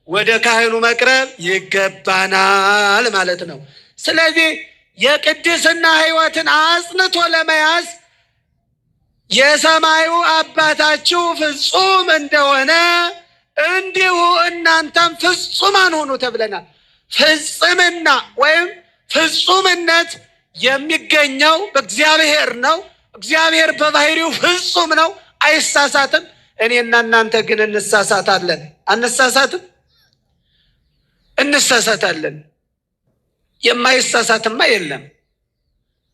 ወደ ካህኑ መቅረብ ይገባናል ማለት ነው። ስለዚህ የቅድስና ሕይወትን አጽንቶ ለመያዝ የሰማዩ አባታችሁ ፍጹም እንደሆነ እንዲሁ እናንተም ፍጹማን ሁኑ ተብለናል። ፍጽምና ወይም ፍጹምነት የሚገኘው በእግዚአብሔር ነው። እግዚአብሔር በባህሪው ፍጹም ነው፣ አይሳሳትም። እኔና እናንተ ግን እንሳሳታለን። አንሳሳትም? እንሳሳታለን። የማይሳሳትማ የለም።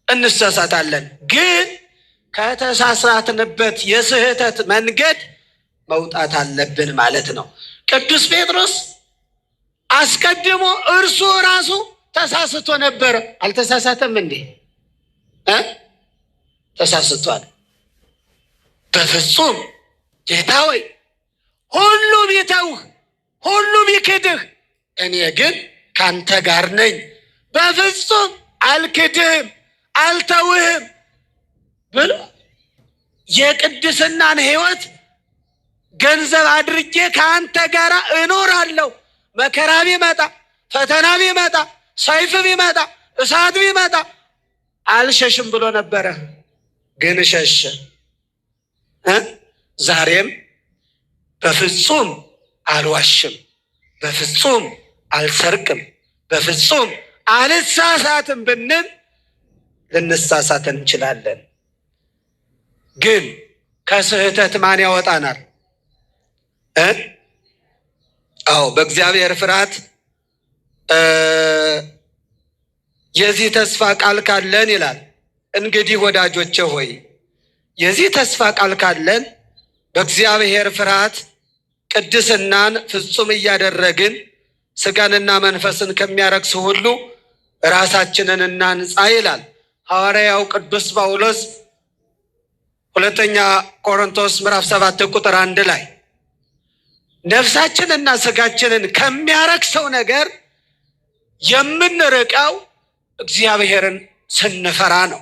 እንሳሳታለን። ግን ከተሳሳትንበት የስህተት መንገድ መውጣት አለብን ማለት ነው። ቅዱስ ጴጥሮስ አስቀድሞ እርሱ ራሱ ተሳስቶ ነበረ። አልተሳሳተም እንዴ? ተሳስቷል። በፍጹም ጌታ ሆይ ሁሉ ቢተውህ ሁሉ ቢክድህ እኔ ግን ካንተ ጋር ነኝ፣ በፍጹም አልክድህም አልተውህም ብሎ የቅድስናን ሕይወት ገንዘብ አድርጌ ከአንተ ጋር እኖራለሁ። መከራ ቢመጣ፣ ፈተና ቢመጣ፣ ሰይፍ ቢመጣ፣ እሳት ቢመጣ አልሸሽም ብሎ ነበረ፣ ግን ሸሸ። ዛሬም በፍጹም አልዋሽም፣ በፍጹም አልሰርቅም፣ በፍጹም አልሳሳትም ብንል ልንሳሳት እንችላለን። ግን ከስህተት ማን ያወጣናል? አዎ በእግዚአብሔር ፍርሃት የዚህ ተስፋ ቃል ካለን ይላል። እንግዲህ ወዳጆቼ ሆይ የዚህ ተስፋ ቃል ካለን በእግዚአብሔር ፍርሃት ቅድስናን ፍጹም እያደረግን ስጋንና መንፈስን ከሚያረክስ ሁሉ ራሳችንን እናንጻ ይላል ሐዋርያው ቅዱስ ጳውሎስ ሁለተኛ ቆሮንቶስ ምዕራፍ 7 ቁጥር 1 ላይ። ነፍሳችንና ስጋችንን ከሚያረክሰው ነገር የምንርቀው እግዚአብሔርን ስንፈራ ነው።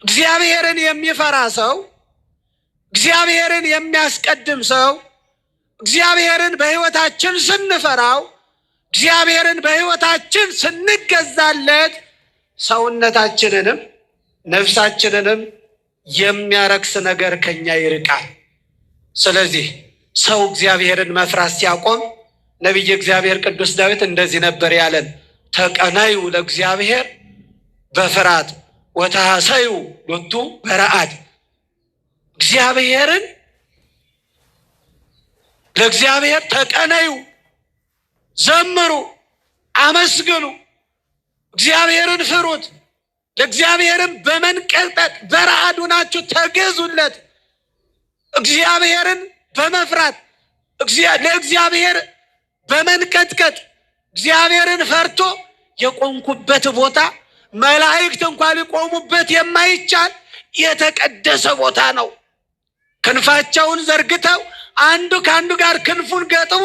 እግዚአብሔርን የሚፈራ ሰው፣ እግዚአብሔርን የሚያስቀድም ሰው፣ እግዚአብሔርን በሕይወታችን ስንፈራው፣ እግዚአብሔርን በሕይወታችን ስንገዛለት ሰውነታችንንም ነፍሳችንንም የሚያረክስ ነገር ከኛ ይርቃል። ስለዚህ ሰው እግዚአብሔርን መፍራት ሲያቆም ነቢየ እግዚአብሔር ቅዱስ ዳዊት እንደዚህ ነበር ያለን፣ ተቀናዩ ለእግዚአብሔር በፍርሃት ወተሐሰዩ ሎቱ በረአድ። እግዚአብሔርን ለእግዚአብሔር ተቀናዩ፣ ዘምሩ፣ አመስግኑ፣ እግዚአብሔርን ፍሩት፣ ለእግዚአብሔርን በመንቀጥቀጥ በረአዱ ናችሁ ተገዙለት። እግዚአብሔርን በመፍራት ለእግዚአብሔር በመንቀጥቀጥ እግዚአብሔርን ፈርቶ የቆምኩበት ቦታ መላእክት እንኳን ሊቆሙበት የማይቻል የተቀደሰ ቦታ ነው። ክንፋቸውን ዘርግተው አንዱ ከአንዱ ጋር ክንፉን ገጥሞ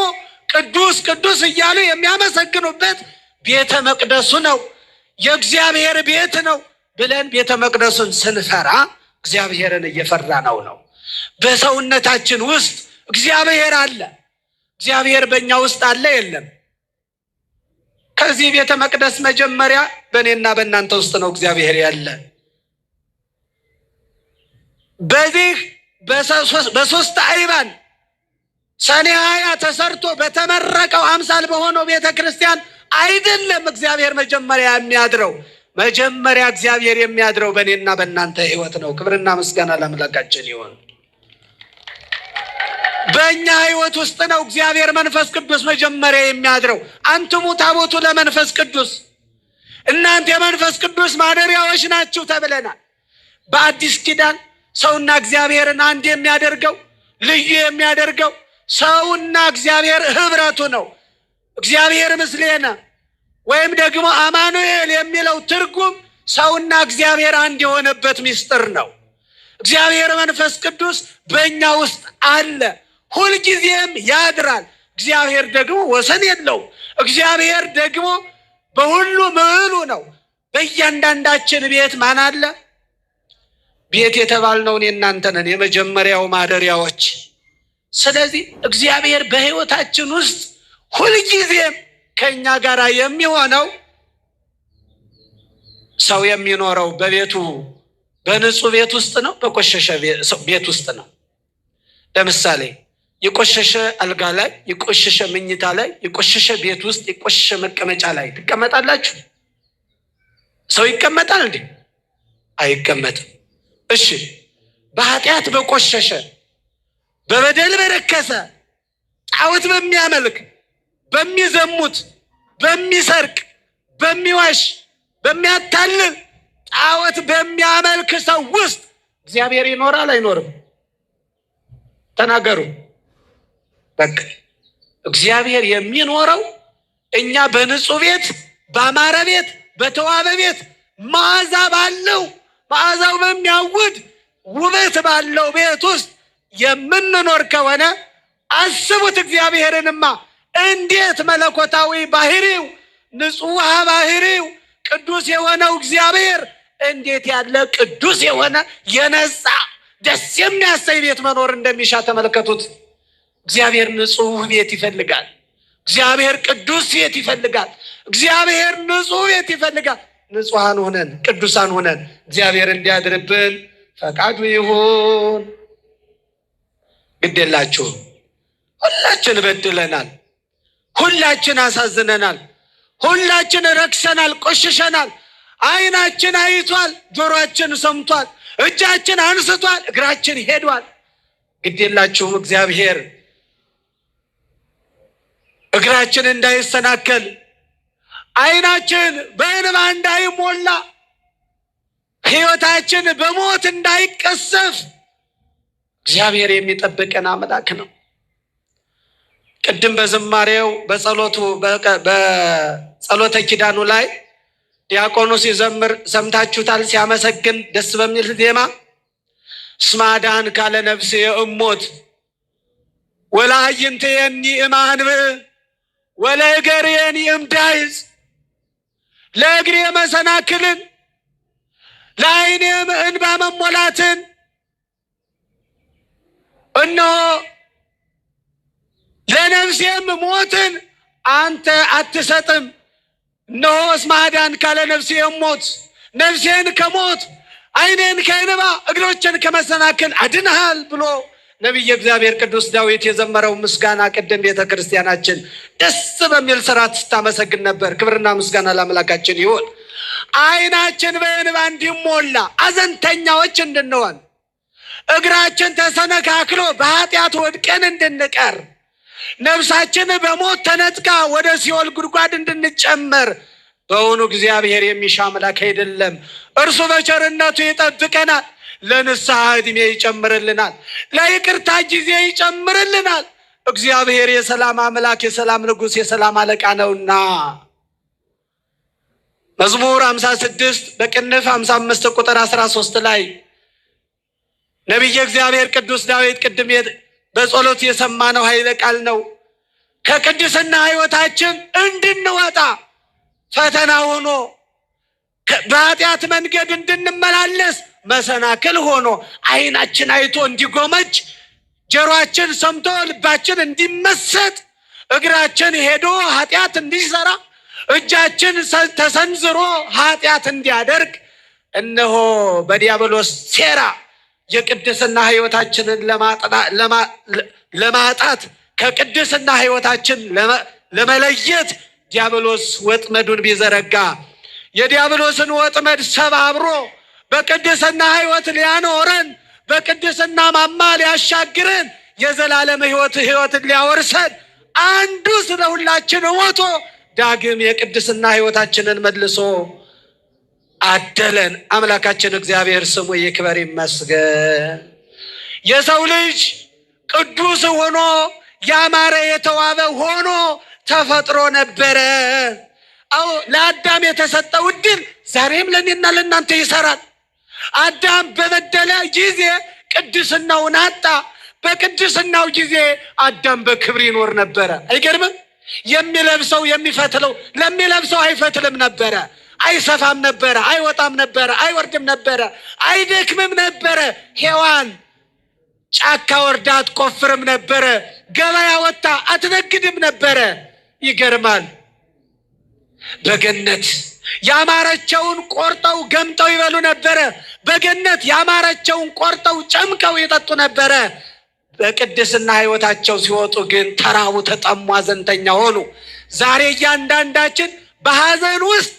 ቅዱስ ቅዱስ እያሉ የሚያመሰግኑበት ቤተ መቅደሱ ነው፣ የእግዚአብሔር ቤት ነው ብለን ቤተ መቅደሱን ስንፈራ እግዚአብሔርን እየፈራ ነው። በሰውነታችን ውስጥ እግዚአብሔር አለ። እግዚአብሔር በእኛ ውስጥ አለ የለም? ከዚህ ቤተ መቅደስ መጀመሪያ በእኔና በእናንተ ውስጥ ነው እግዚአብሔር ያለ። በዚህ በሶስት አይባን ሰኔ 20 ተሰርቶ በተመረቀው አምሳል በሆነው ቤተ ክርስቲያን አይደለም እግዚአብሔር መጀመሪያ የሚያድረው። መጀመሪያ እግዚአብሔር የሚያድረው በእኔና በእናንተ ሕይወት ነው። ክብርና ምስጋና ለአምላካችን ይሁን። በእኛ ሕይወት ውስጥ ነው እግዚአብሔር መንፈስ ቅዱስ መጀመሪያ የሚያድረው። አንትሙ ታቦቱ ለመንፈስ ቅዱስ፣ እናንተ የመንፈስ ቅዱስ ማደሪያዎች ናችሁ ተብለናል። በአዲስ ኪዳን ሰውና እግዚአብሔርን አንድ የሚያደርገው ልዩ የሚያደርገው ሰውና እግዚአብሔር ህብረቱ ነው። እግዚአብሔር ምስሌነ ወይም ደግሞ አማኑኤል የሚለው ትርጉም ሰውና እግዚአብሔር አንድ የሆነበት ምስጢር ነው። እግዚአብሔር መንፈስ ቅዱስ በእኛ ውስጥ አለ፣ ሁልጊዜም ያድራል። እግዚአብሔር ደግሞ ወሰን የለው። እግዚአብሔር ደግሞ በሁሉ ምዕሉ ነው። በእያንዳንዳችን ቤት ማን አለ? ቤት የተባልነው እኔ እናንተ ነን፣ የመጀመሪያው ማደሪያዎች። ስለዚህ እግዚአብሔር በሕይወታችን ውስጥ ሁልጊዜም ከእኛ ጋር የሚሆነው ሰው የሚኖረው በቤቱ በንጹህ ቤት ውስጥ ነው፣ በቆሸሸ ቤት ውስጥ ነው። ለምሳሌ የቆሸሸ አልጋ ላይ፣ የቆሸሸ መኝታ ላይ፣ የቆሸሸ ቤት ውስጥ፣ የቆሸሸ መቀመጫ ላይ ትቀመጣላችሁ? ሰው ይቀመጣል እንዴ? አይቀመጥም። እሺ፣ በኃጢአት በቆሸሸ በበደል በረከሰ ጣዖት በሚያመልክ በሚዘሙት በሚሰርቅ በሚዋሽ በሚያታልል ጣዖት በሚያመልክ ሰው ውስጥ እግዚአብሔር ይኖራል አይኖርም? ተናገሩ። በቃ እግዚአብሔር የሚኖረው እኛ በንጹህ ቤት፣ በአማረ ቤት፣ በተዋበ ቤት፣ መዓዛ ባለው መዓዛው በሚያውድ ውበት ባለው ቤት ውስጥ የምንኖር ከሆነ አስቡት። እግዚአብሔርንማ እንዴት መለኮታዊ ባህሪው ንጹሕ ባህሪው ቅዱስ የሆነው እግዚአብሔር እንዴት ያለ ቅዱስ የሆነ የነጻ ደስ የሚያሰኝ ቤት መኖር እንደሚሻ ተመልከቱት። እግዚአብሔር ንጹህ ቤት ይፈልጋል። እግዚአብሔር ቅዱስ ቤት ይፈልጋል። እግዚአብሔር ንጹህ ቤት ይፈልጋል። ንጹሃን ሆነን ቅዱሳን ሆነን እግዚአብሔር እንዲያድርብን ፈቃዱ ይሁን። ግዴላችሁ ሁላችን በድለናል። ሁላችን አሳዝነናል። ሁላችን ረክሰናል፣ ቆሽሸናል። ዓይናችን አይቷል፣ ጆሮአችን ሰምቷል፣ እጃችን አንስቷል፣ እግራችን ሄዷል። ግዴላችሁም እግዚአብሔር እግራችን እንዳይሰናከል፣ ዓይናችን በእንባ እንዳይሞላ፣ ሕይወታችን በሞት እንዳይቀሰፍ እግዚአብሔር የሚጠብቀን አምላክ ነው። ቅድም በዝማሬው በጸሎተ ኪዳኑ ላይ ዲያቆኑ ሲዘምር ሰምታችሁታል። ሲያመሰግን ደስ በሚል ዜማ እስመ አድኃንከ ለነፍሴ እሞት ወለአዕይንትየኒ እምአንብዕ ወለእገርየኒ እምዳይጽ፣ ለእግሬ መሰናክልን ለዓይኔም እንባ መሞላትን እነሆ ለነፍሴም ሞትን አንተ አትሰጥም። እነሆ እስመ አድኃንከ ለነፍሴ እሞት፣ ነፍሴን ከሞት ዓይኔን ከእንባ እግሮችን ከመሰናክል አድነሃል ብሎ ነቢየ እግዚአብሔር ቅዱስ ዳዊት የዘመረው ምስጋና ቅድም ቤተ ክርስቲያናችን ደስ በሚል ስርዓት ስታመሰግን ነበር። ክብርና ምስጋና ለአምላካችን ይሁን። ዓይናችን በእንባ እንዲሞላ አዘንተኛዎች እንድንሆን፣ እግራችን ተሰነካክሎ በኃጢአት ወድቀን እንድንቀር፣ ነፍሳችን በሞት ተነጥቃ ወደ ሲኦል ጉድጓድ እንድንጨመር በእውኑ እግዚአብሔር የሚሻ አምላክ አይደለም። እርሱ በቸርነቱ ይጠብቀናል። ለንስሐ ዕድሜ ይጨምርልናል። ለይቅርታ ጊዜ ይጨምርልናል። እግዚአብሔር የሰላም አምላክ፣ የሰላም ንጉሥ፣ የሰላም አለቃ ነውና መዝሙር 56 በቅንፍ 55 ቁጥር 13 ላይ ነቢየ እግዚአብሔር ቅዱስ ዳዊት ቅድም በጸሎት የሰማነው ኃይለ ቃል ነው። ከቅድስና ሕይወታችን እንድንወጣ ፈተና ሆኖ በኃጢአት መንገድ እንድንመላለስ መሰናክል ሆኖ ዓይናችን አይቶ እንዲጎመጅ፣ ጆሮአችን ሰምቶ ልባችን እንዲመሰጥ፣ እግራችን ሄዶ ኃጢአት እንዲሰራ፣ እጃችን ተሰንዝሮ ኃጢአት እንዲያደርግ እነሆ በዲያብሎስ ሴራ የቅድስና ሕይወታችንን ለማጣት ከቅድስና ሕይወታችን ለመለየት ዲያብሎስ ወጥመዱን ቢዘረጋ የዲያብሎስን ወጥመድ ሰባብሮ በቅድስና ሕይወት ሊያኖረን በቅድስና ማማ ሊያሻግረን የዘላለም ሕይወትን ሊያወርሰን አንዱ ስለ ሁላችን ሞቶ ዳግም የቅድስና ሕይወታችንን መልሶ አደለን። አምላካችን እግዚአብሔር ስሙ ይክበር ይመስገን። የሰው ልጅ ቅዱስ ሆኖ ያማረ የተዋበ ሆኖ ተፈጥሮ ነበረ። አዎ ለአዳም የተሰጠው ዕድል ዛሬም ለእኔና ለእናንተ ይሰራል። አዳም በበደለ ጊዜ ቅድስናውን አጣ። በቅድስናው ጊዜ አዳም በክብር ይኖር ነበረ። አይገርምም? የሚለብሰው የሚፈትለው ለሚለብሰው አይፈትልም ነበረ፣ አይሰፋም ነበረ፣ አይወጣም ነበረ፣ አይወርድም ነበረ፣ አይደክምም ነበረ። ሔዋን ጫካ ወርዳ አትቆፍርም ነበረ፣ ገበያ ወጣ አትነግድም ነበረ። ይገርማል። በገነት ያማረቸውን ቆርጠው ገምጠው ይበሉ ነበረ። በገነት ያማረቸውን ቆርጠው ጨምቀው ይጠጡ ነበረ። በቅድስና ሕይወታቸው ሲወጡ ግን ተራቡ፣ ተጠሙ፣ ሐዘንተኛ ሆኑ። ዛሬ እያንዳንዳችን በሐዘን ውስጥ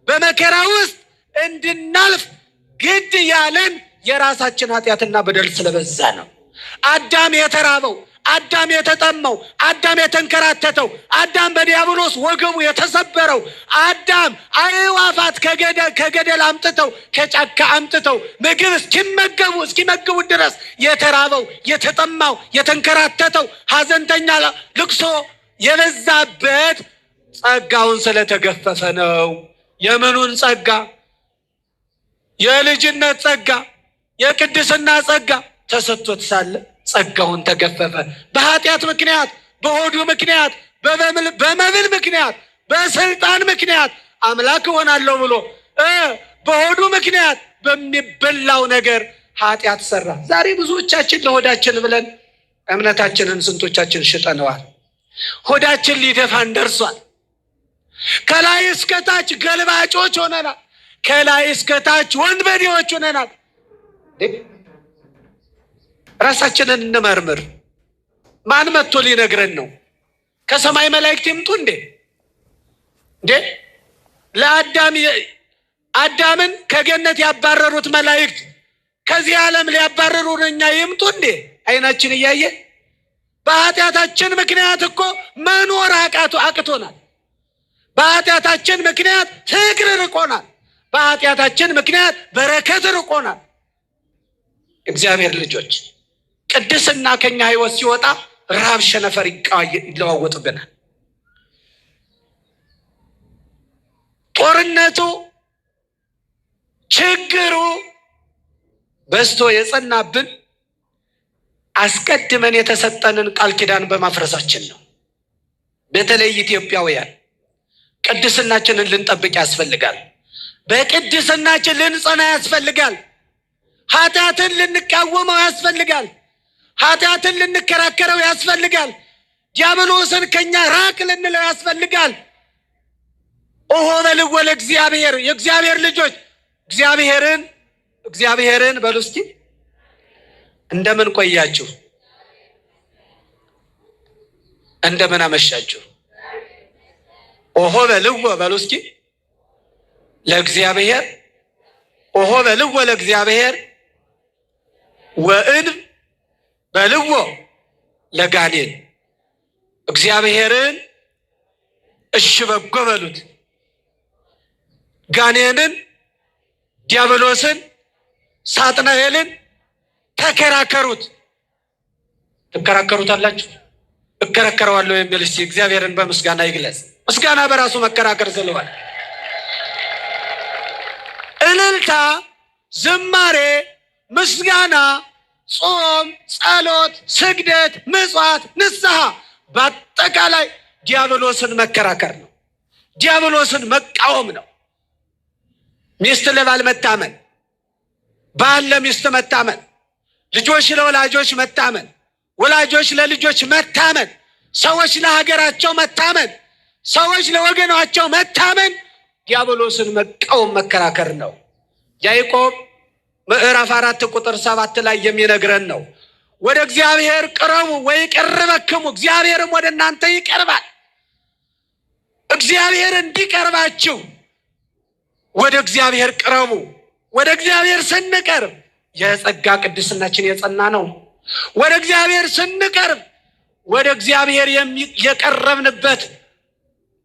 በመከራ ውስጥ እንድናልፍ ግድ ያለን የራሳችን ኃጢአትና በደል ስለበዛ ነው። አዳም የተራበው፣ አዳም የተጠማው፣ አዳም የተንከራተተው፣ አዳም በዲያብሎስ ወገቡ የተሰበረው፣ አዳም አዕዋፋት ከገደል አምጥተው ከጫካ አምጥተው ምግብ እስኪመገቡ ድረስ የተራበው፣ የተጠማው፣ የተንከራተተው፣ ሐዘንተኛ ልቅሶ የበዛበት ጸጋውን ስለተገፈፈ ነው። የምኑን ጸጋ? የልጅነት ጸጋ፣ የቅድስና ጸጋ ተሰጥቶት ሳለ ጸጋውን ተገፈፈ። በኃጢአት ምክንያት፣ በሆዱ ምክንያት፣ በመብል ምክንያት፣ በስልጣን ምክንያት አምላክ እሆናለሁ ብሎ በሆዱ ምክንያት በሚበላው ነገር ኃጢአት ሰራ። ዛሬ ብዙዎቻችን ለሆዳችን ብለን እምነታችንን ስንቶቻችን ሽጠነዋል። ሆዳችን ሊደፋን ደርሷል። ከላይ እስከታች ገልባጮች ሆነናል። ከላይ እስከታች ወንበዴዎች ሆነናል። ራሳችንን እንመርምር። ማን መጥቶ ሊነግረን ነው? ከሰማይ መላእክት ይምጡ እንዴ? አዳምን ከገነት ያባረሩት መላእክት ከዚህ ዓለም ሊያባረሩን እኛ ይምጡ እንዴ? አይናችን እያየ በኃጢአታችን ምክንያት እኮ መኖር አቅቶናል። በኃጢአታችን ምክንያት ፍቅር ርቆናል። በኃጢአታችን ምክንያት በረከት ርቆናል። እግዚአብሔር ልጆች ቅድስና ከኛ ሕይወት ሲወጣ ረሃብ ሸነፈር ይለዋወጥብናል። ጦርነቱ ችግሩ በዝቶ የጸናብን አስቀድመን የተሰጠንን ቃል ኪዳን በማፍረሳችን ነው። በተለይ ኢትዮጵያውያን ቅድስናችንን ልንጠብቅ ያስፈልጋል። በቅድስናችን ልንጸና ያስፈልጋል። ኃጢአትን ልንቃወመው ያስፈልጋል። ኃጢአትን ልንከራከረው ያስፈልጋል። ዲያብሎስን ከኛ ራቅ ልንለው ያስፈልጋል። ኦሆ በልዎ ለእግዚአብሔር፣ የእግዚአብሔር ልጆች እግዚአብሔርን በሉ እስኪ። እንደምን ቆያችሁ? እንደምን አመሻችሁ? ኦሆ በልዎ በሉ እስኪ ለእግዚአብሔር። ኦሆ በልዎ ለእግዚአብሔር ወእንብ በልዎ ለጋኔን። እግዚአብሔርን እሺ በጎ በሉት፣ ጋኔንን ዲያብሎስን ሳጥናኤልን ተከራከሩት። ትከራከሩታላችሁ? እከራከረዋለሁ የሚል እስቲ እግዚአብሔርን በምስጋና ይግለጽ። ምስጋና በራሱ መከራከር ስለሆነ እልልታ፣ ዝማሬ፣ ምስጋና፣ ጾም፣ ጸሎት፣ ስግደት፣ ምጽዋት፣ ንስሐ በአጠቃላይ ዲያብሎስን መከራከር ነው። ዲያብሎስን መቃወም ነው። ሚስት ለባል መታመን፣ ባል ለሚስት መታመን፣ ልጆች ለወላጆች መታመን፣ ወላጆች ለልጆች መታመን፣ ሰዎች ለሀገራቸው መታመን፣ ሰዎች ለወገናቸው መታመን ዲያብሎስን መቃወም መከራከር ነው። ያዕቆብ ምዕራፍ 4 ቁጥር 7 ላይ የሚነግረን ነው። ወደ እግዚአብሔር ቅረቡ ወይቀርበክሙ፣ እግዚአብሔርም ወደ እናንተ ይቀርባል። እግዚአብሔር እንዲቀርባችሁ ወደ እግዚአብሔር ቅረቡ። ወደ እግዚአብሔር ስንቀርብ የጸጋ ቅድስናችን የጸና ነው። ወደ እግዚአብሔር ስንቀርብ ወደ እግዚአብሔር የቀረብንበት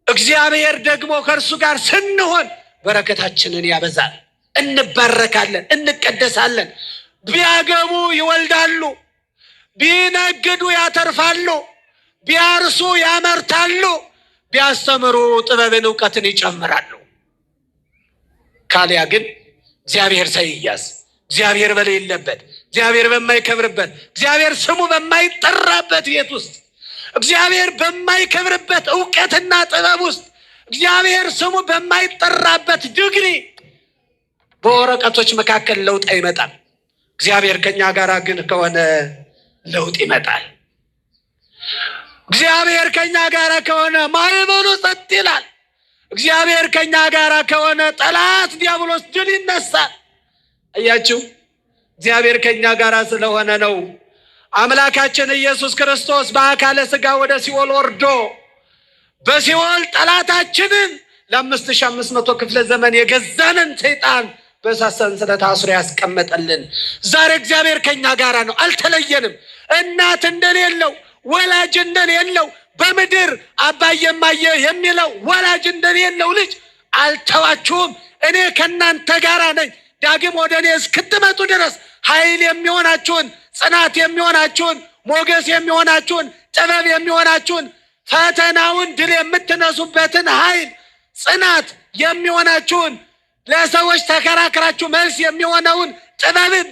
እግዚአብሔር ደግሞ ከእርሱ ጋር ስንሆን በረከታችንን ያበዛል። እንባረካለን፣ እንቀደሳለን። ቢያገቡ ይወልዳሉ፣ ቢነግዱ ያተርፋሉ፣ ቢያርሱ ያመርታሉ፣ ቢያስተምሩ ጥበብን እውቀትን ይጨምራሉ። ካሊያ ግን እግዚአብሔር ሳይያዝ፣ እግዚአብሔር በሌለበት፣ እግዚአብሔር በማይከብርበት፣ እግዚአብሔር ስሙ በማይጠራበት ቤት ውስጥ፣ እግዚአብሔር በማይከብርበት እውቀትና ጥበብ ውስጥ፣ እግዚአብሔር ስሙ በማይጠራበት ዲግሪ በወረቀቶች መካከል ለውጥ አይመጣም። እግዚአብሔር ከኛ ጋር ግን ከሆነ ለውጥ ይመጣል። እግዚአብሔር ከኛ ጋር ከሆነ ማዕበሉ ጸጥ ይላል። እግዚአብሔር ከኛ ጋር ከሆነ ጠላት ዲያብሎስ ድል ይነሳል። አያችሁ፣ እግዚአብሔር ከኛ ጋር ስለሆነ ነው አምላካችን ኢየሱስ ክርስቶስ በአካለ ሥጋ ወደ ሲኦል ወርዶ በሲኦል ጠላታችንን ለ5500 ክፍለ ዘመን የገዛንን ሰይጣን በእሳት ሰንሰለት አስሮ ያስቀመጠልን። ዛሬ እግዚአብሔር ከኛ ጋር ነው፣ አልተለየንም። እናት እንደሌለው ወላጅ እንደሌለው በምድር አባዬ እማዬ የሚለው ወላጅ እንደሌለው ልጅ አልተዋችሁም፣ እኔ ከእናንተ ጋር ነኝ። ዳግም ወደ እኔ እስክትመጡ ድረስ ኃይል የሚሆናችሁን፣ ጽናት የሚሆናችሁን፣ ሞገስ የሚሆናችሁን፣ ጥበብ የሚሆናችሁን፣ ፈተናውን ድል የምትነሱበትን ኃይል ጽናት የሚሆናችሁን፣ ለሰዎች ተከራክራችሁ መልስ የሚሆነውን ጥበብን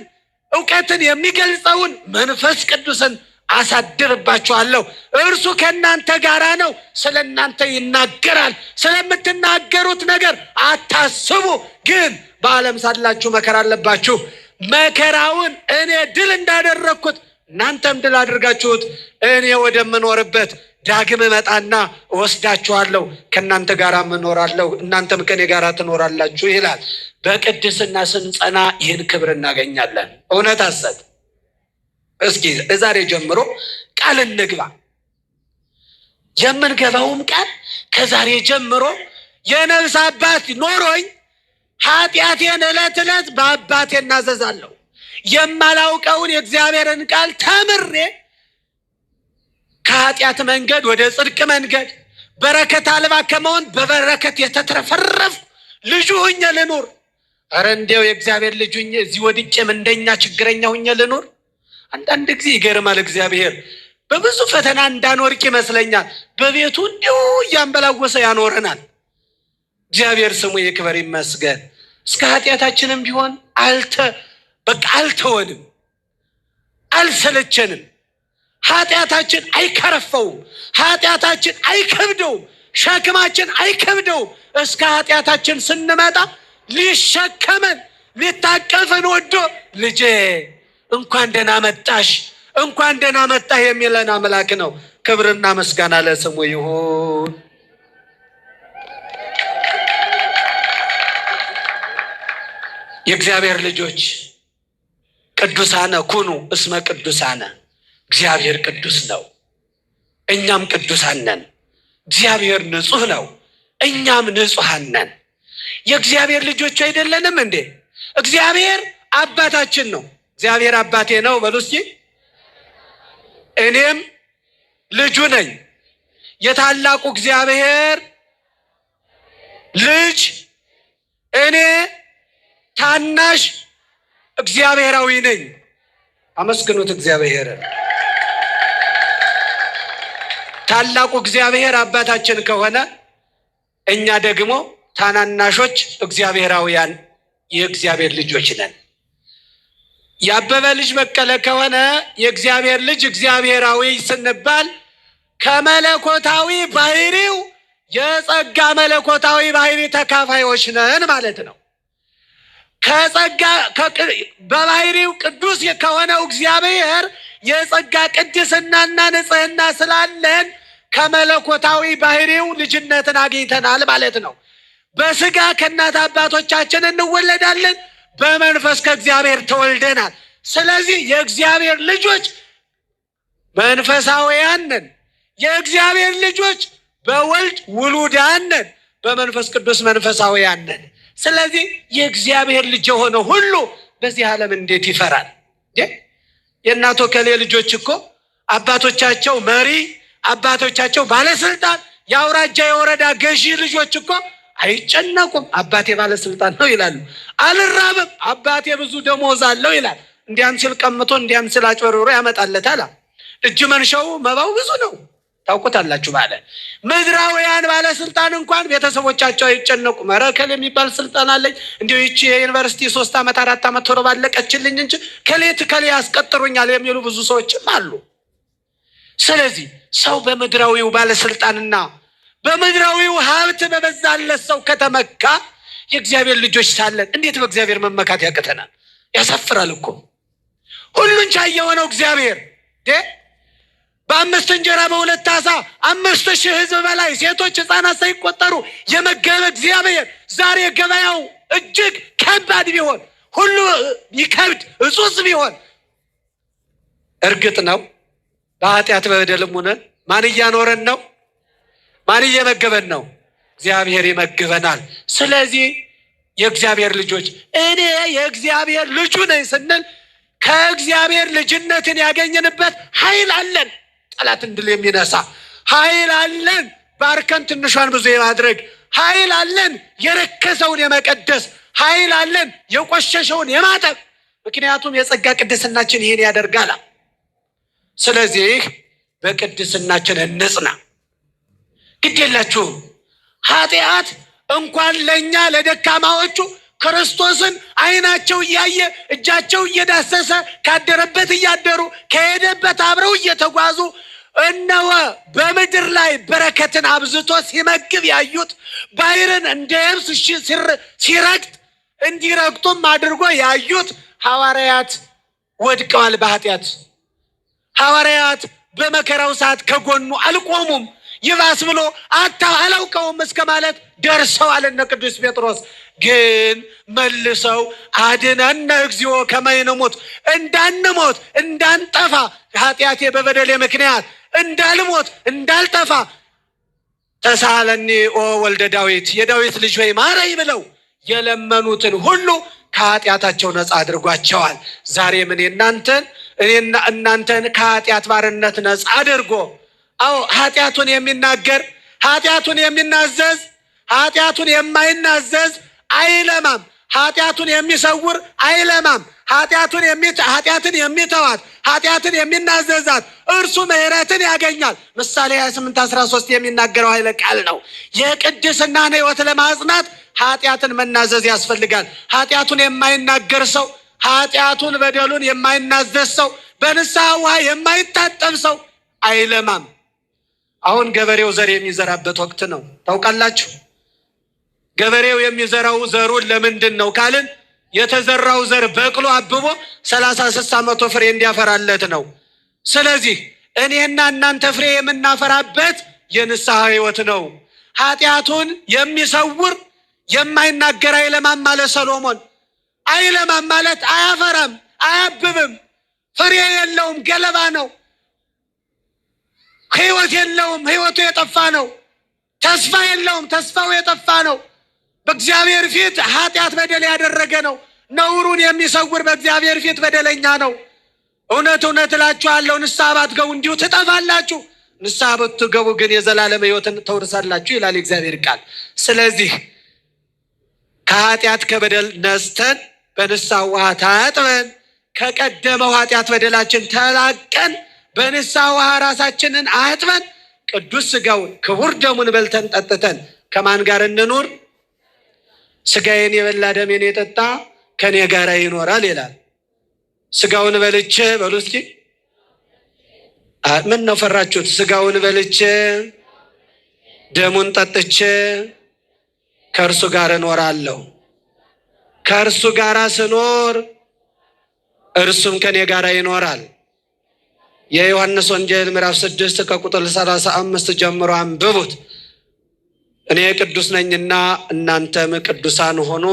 እውቀትን የሚገልጸውን መንፈስ ቅዱስን አሳድርባችኋለሁ። እርሱ ከእናንተ ጋራ ነው፣ ስለ እናንተ ይናገራል። ስለምትናገሩት ነገር አታስቡ። ግን በዓለም ሳላችሁ መከራ አለባችሁ። መከራውን እኔ ድል እንዳደረግኩት እናንተም ድል አድርጋችሁት እኔ ወደምኖርበት ዳግም እመጣና እወስዳችኋለሁ፣ ከእናንተ ጋር እኖራለሁ፣ እናንተም ከኔ ጋር ትኖራላችሁ ይላል። በቅድስና ስንጸና ይህን ክብር እናገኛለን። እውነት ሐሰት? እስኪ ዛሬ ጀምሮ ቃል እንግባ። የምንገባውም ቃል ከዛሬ ጀምሮ የነፍስ አባት ኖሮኝ ኃጢአቴን ዕለት ዕለት በአባቴ እናዘዛለሁ፣ የማላውቀውን የእግዚአብሔርን ቃል ተምሬ ከኃጢአት መንገድ ወደ ጽድቅ መንገድ በረከት አልባ ከመሆን በበረከት የተትረፈረፍ ልጁ ሁኜ ልኑር። ኧረ እንዲያው የእግዚአብሔር ልጅ ሁኜ እዚህ ወድቄም እንደኛ ችግረኛ ሁኜ ልኑር። አንዳንድ ጊዜ ይገርማል። እግዚአብሔር በብዙ ፈተና እንዳንወርቅ ይመስለኛል። በቤቱ እንዲሁ እያንበላወሰ ያኖረናል። እግዚአብሔር ስሙ ይክበር ይመስገን። እስከ ኃጢአታችንም ቢሆን አልተወንም፣ አልሰለቸንም። ኃጢአታችን አይከረፈውም፣ ኃጢአታችን አይከብደውም፣ ሸክማችን አይከብደውም። እስከ ኃጢአታችን ስንመጣ ሊሸከመን ሊታቀፈን ወዶ ልጄ እንኳን ደህና መጣሽ፣ እንኳን ደህና መጣህ የሚለን አምላክ ነው። ክብርና ምስጋና ለስሙ ይሁን። የእግዚአብሔር ልጆች ቅዱሳነ ኩኑ እስመ ቅዱሳነ፣ እግዚአብሔር ቅዱስ ነው፣ እኛም ቅዱሳን ነን። እግዚአብሔር ንጹሕ ነው፣ እኛም ንጹሐን ነን። የእግዚአብሔር ልጆች አይደለንም እንዴ? እግዚአብሔር አባታችን ነው። እግዚአብሔር አባቴ ነው በሉ እስኪ። እኔም ልጁ ነኝ። የታላቁ እግዚአብሔር ልጅ እኔ ታናሽ እግዚአብሔራዊ ነኝ። አመስግኑት እግዚአብሔርን። ታላቁ እግዚአብሔር አባታችን ከሆነ እኛ ደግሞ ታናናሾች እግዚአብሔራውያን የእግዚአብሔር ልጆች ነን። ያበበ ልጅ በቀለ ከሆነ የእግዚአብሔር ልጅ እግዚአብሔራዊ ስንባል ከመለኮታዊ ባህሪው የጸጋ መለኮታዊ ባህሪ ተካፋዮች ነን ማለት ነው። ከጸጋ በባህሪው ቅዱስ ከሆነው እግዚአብሔር የጸጋ ቅድስናና ንጽህና ስላለን ከመለኮታዊ ባህሪው ልጅነትን አግኝተናል ማለት ነው። በስጋ ከእናት አባቶቻችን እንወለዳለን፣ በመንፈስ ከእግዚአብሔር ተወልደናል። ስለዚህ የእግዚአብሔር ልጆች መንፈሳውያን ነን። የእግዚአብሔር ልጆች በወልድ ውሉዳን ነን፣ በመንፈስ ቅዱስ መንፈሳውያን ነን። ስለዚህ የእግዚአብሔር ልጅ የሆነ ሁሉ በዚህ ዓለም እንዴት ይፈራል? የእናቶ ከሌ ልጆች እኮ አባቶቻቸው መሪ፣ አባቶቻቸው ባለስልጣን፣ የአውራጃ የወረዳ ገዢ ልጆች እኮ አይጨነቁም። አባቴ ባለስልጣን ነው ይላሉ። አልራብም፣ አባቴ ብዙ ደሞዝ አለው ይላል። እንዲያን ሲል ቀምቶ እንዲያን ሲል አጭበርብሮ ያመጣለታል። እጅ መንሻው መባው ብዙ ነው፣ ታውቁታላችሁ። ባለ ምድራውያን ባለስልጣን እንኳን ቤተሰቦቻቸው አይጨነቁም። መረከል የሚባል ስልጣን አለኝ፣ እንዲሁ ይቺ የዩኒቨርሲቲ 3 ዓመት 4 ዓመት ቶሎ ባለቀችልኝ እንጂ ከሌ ያስቀጥሩኛል የሚሉ ብዙ ሰዎችም አሉ። ስለዚህ ሰው በምድራዊው ባለስልጣንና በምድራዊው ሀብት በበዛለት ሰው ከተመካ የእግዚአብሔር ልጆች ሳለን እንዴት በእግዚአብሔር መመካት ያቅተናል? ያሳፍራል እኮ። ሁሉን ቻይ የሆነው እግዚአብሔር በ5 እንጀራ በ2 ዓሣ 5,000 ሕዝብ በላይ ሴቶች ሕፃናት ሳይቆጠሩ የመገበ እግዚአብሔር ዛሬ ገበያው እጅግ ከባድ ቢሆን፣ ሁሉ ይከብድ እጹስ ቢሆን፣ እርግጥ ነው በኃጢአት በበደልም ሆነን ማን እያኖረን ነው? ማን እየመገበን ነው? እግዚአብሔር ይመግበናል። ስለዚህ የእግዚአብሔር ልጆች እኔ የእግዚአብሔር ልጁ ነኝ ስንል ከእግዚአብሔር ልጅነትን ያገኘንበት ኃይል አለን። ጠላትን ድል የሚነሳ ኃይል አለን። ባርከን ትንሿን ብዙ የማድረግ ኃይል አለን። የረከሰውን የመቀደስ ኃይል አለን። የቆሸሸውን የማጠብ። ምክንያቱም የጸጋ ቅድስናችን ይህን ያደርጋል። ስለዚህ በቅድስናችን እንጽና። ግድ የላችሁም። ኃጢአት እንኳን ለእኛ ለደካማዎቹ ክርስቶስን ዓይናቸው እያየ እጃቸው እየዳሰሰ ካደረበት እያደሩ ከሄደበት አብረው እየተጓዙ እነሆ በምድር ላይ በረከትን አብዝቶ ሲመግብ ያዩት፣ ባሕርን እንደ የብስ ሲረግጥ እንዲረግጡም አድርጎ ያዩት ሐዋርያት ወድቀዋል በኃጢአት። ሐዋርያት በመከራው ሰዓት ከጎኑ አልቆሙም። ይባስ ብሎ አላውቀውም እስከ ማለት ደርሰዋል እነ ቅዱስ ጴጥሮስ። ግን መልሰው አድነነ እግዚኦ ከመ ንሙት፣ እንዳንሞት እንዳንጠፋ፣ ኃጢአቴ በበደሌ ምክንያት እንዳልሞት እንዳልጠፋ ተሳለኒ ኦ ወልደ ዳዊት፣ የዳዊት ልጅ ሆይ ማረኝ ብለው የለመኑትን ሁሉ ከኃጢአታቸው ነፃ አድርጓቸዋል። ዛሬም እኔና እናንተን ከኃጢአት ባርነት ነፃ አድርጎ ኃጢአቱን የሚናገር ኃጢአቱን የሚናዘዝ ኃጢአቱን የማይናዘዝ አይለማም። ኃጢአቱን የሚሰውር አይለማም። ኃጢአትን የሚተዋት ኃጢአትን የሚናዘዛት እርሱ ምሕረትን ያገኛል። ምሳሌ 28:13 የሚናገረው ኃይለ ቃል ነው። የቅድስናን ሕይወት ለማጽናት ኃጢአትን መናዘዝ ያስፈልጋል። ኃጢአቱን የማይናገር ሰው፣ ኃጢአቱን በደሉን የማይናዘዝ ሰው፣ በንስሐ ውሃ የማይታጠብ ሰው አይለማም። አሁን ገበሬው ዘር የሚዘራበት ወቅት ነው። ታውቃላችሁ? ገበሬው የሚዘራው ዘሩን ለምንድን ነው ካልን የተዘራው ዘር በቅሎ አብቦ 30-60 መቶ ፍሬ እንዲያፈራለት ነው። ስለዚህ እኔና እናንተ ፍሬ የምናፈራበት የንስሐ ሕይወት ነው። ኃጢአቱን የሚሰውር የማይናገር አይለማም ማለት ሰሎሞን። አይለማም ማለት አያፈራም፣ አያብብም፣ ፍሬ የለውም፣ ገለባ ነው። ሕይወት የለውም፣ ሕይወቱ የጠፋ ነው። ተስፋ የለውም፣ ተስፋው የጠፋ ነው። በእግዚአብሔር ፊት ኃጢአት በደል ያደረገ ነው። ነውሩን የሚሰውር በእግዚአብሔር ፊት በደለኛ ነው። እውነት እውነት እላችኋለሁ ንስሐ ባትገቡ እንዲሁ ትጠፋላችሁ፣ ንስሐ ብትገቡ ግን የዘላለም ሕይወትን ተወርሳላችሁ ይላል የእግዚአብሔር ቃል። ስለዚህ ከኃጢአት ከበደል ነስተን በንስሐ ውሃ ታጥበን ከቀደመው ኃጢአት በደላችን ተላቀን በንስሐ ውሃ ራሳችንን አጥበን ቅዱስ ሥጋውን ክቡር ደሙን በልተን ጠጥተን ከማን ጋር እንኑር? ሥጋዬን የበላ ደሜን የጠጣ ከኔ ጋር ይኖራል ይላል። ሥጋውን በልቼ በሉ እስኪ። ምን ነው ፈራችሁት? ሥጋውን በልቼ ደሙን ጠጥቼ ከእርሱ ጋር እኖራለሁ። ከእርሱ ጋር ስኖር እርሱም ከኔ ጋር ይኖራል። የዮሐንስ ወንጌል ምዕራፍ 6 ከቁጥር 35 ጀምሮ አንብቡት። እኔ ቅዱስ ነኝና እናንተም ቅዱሳን ሆኑ።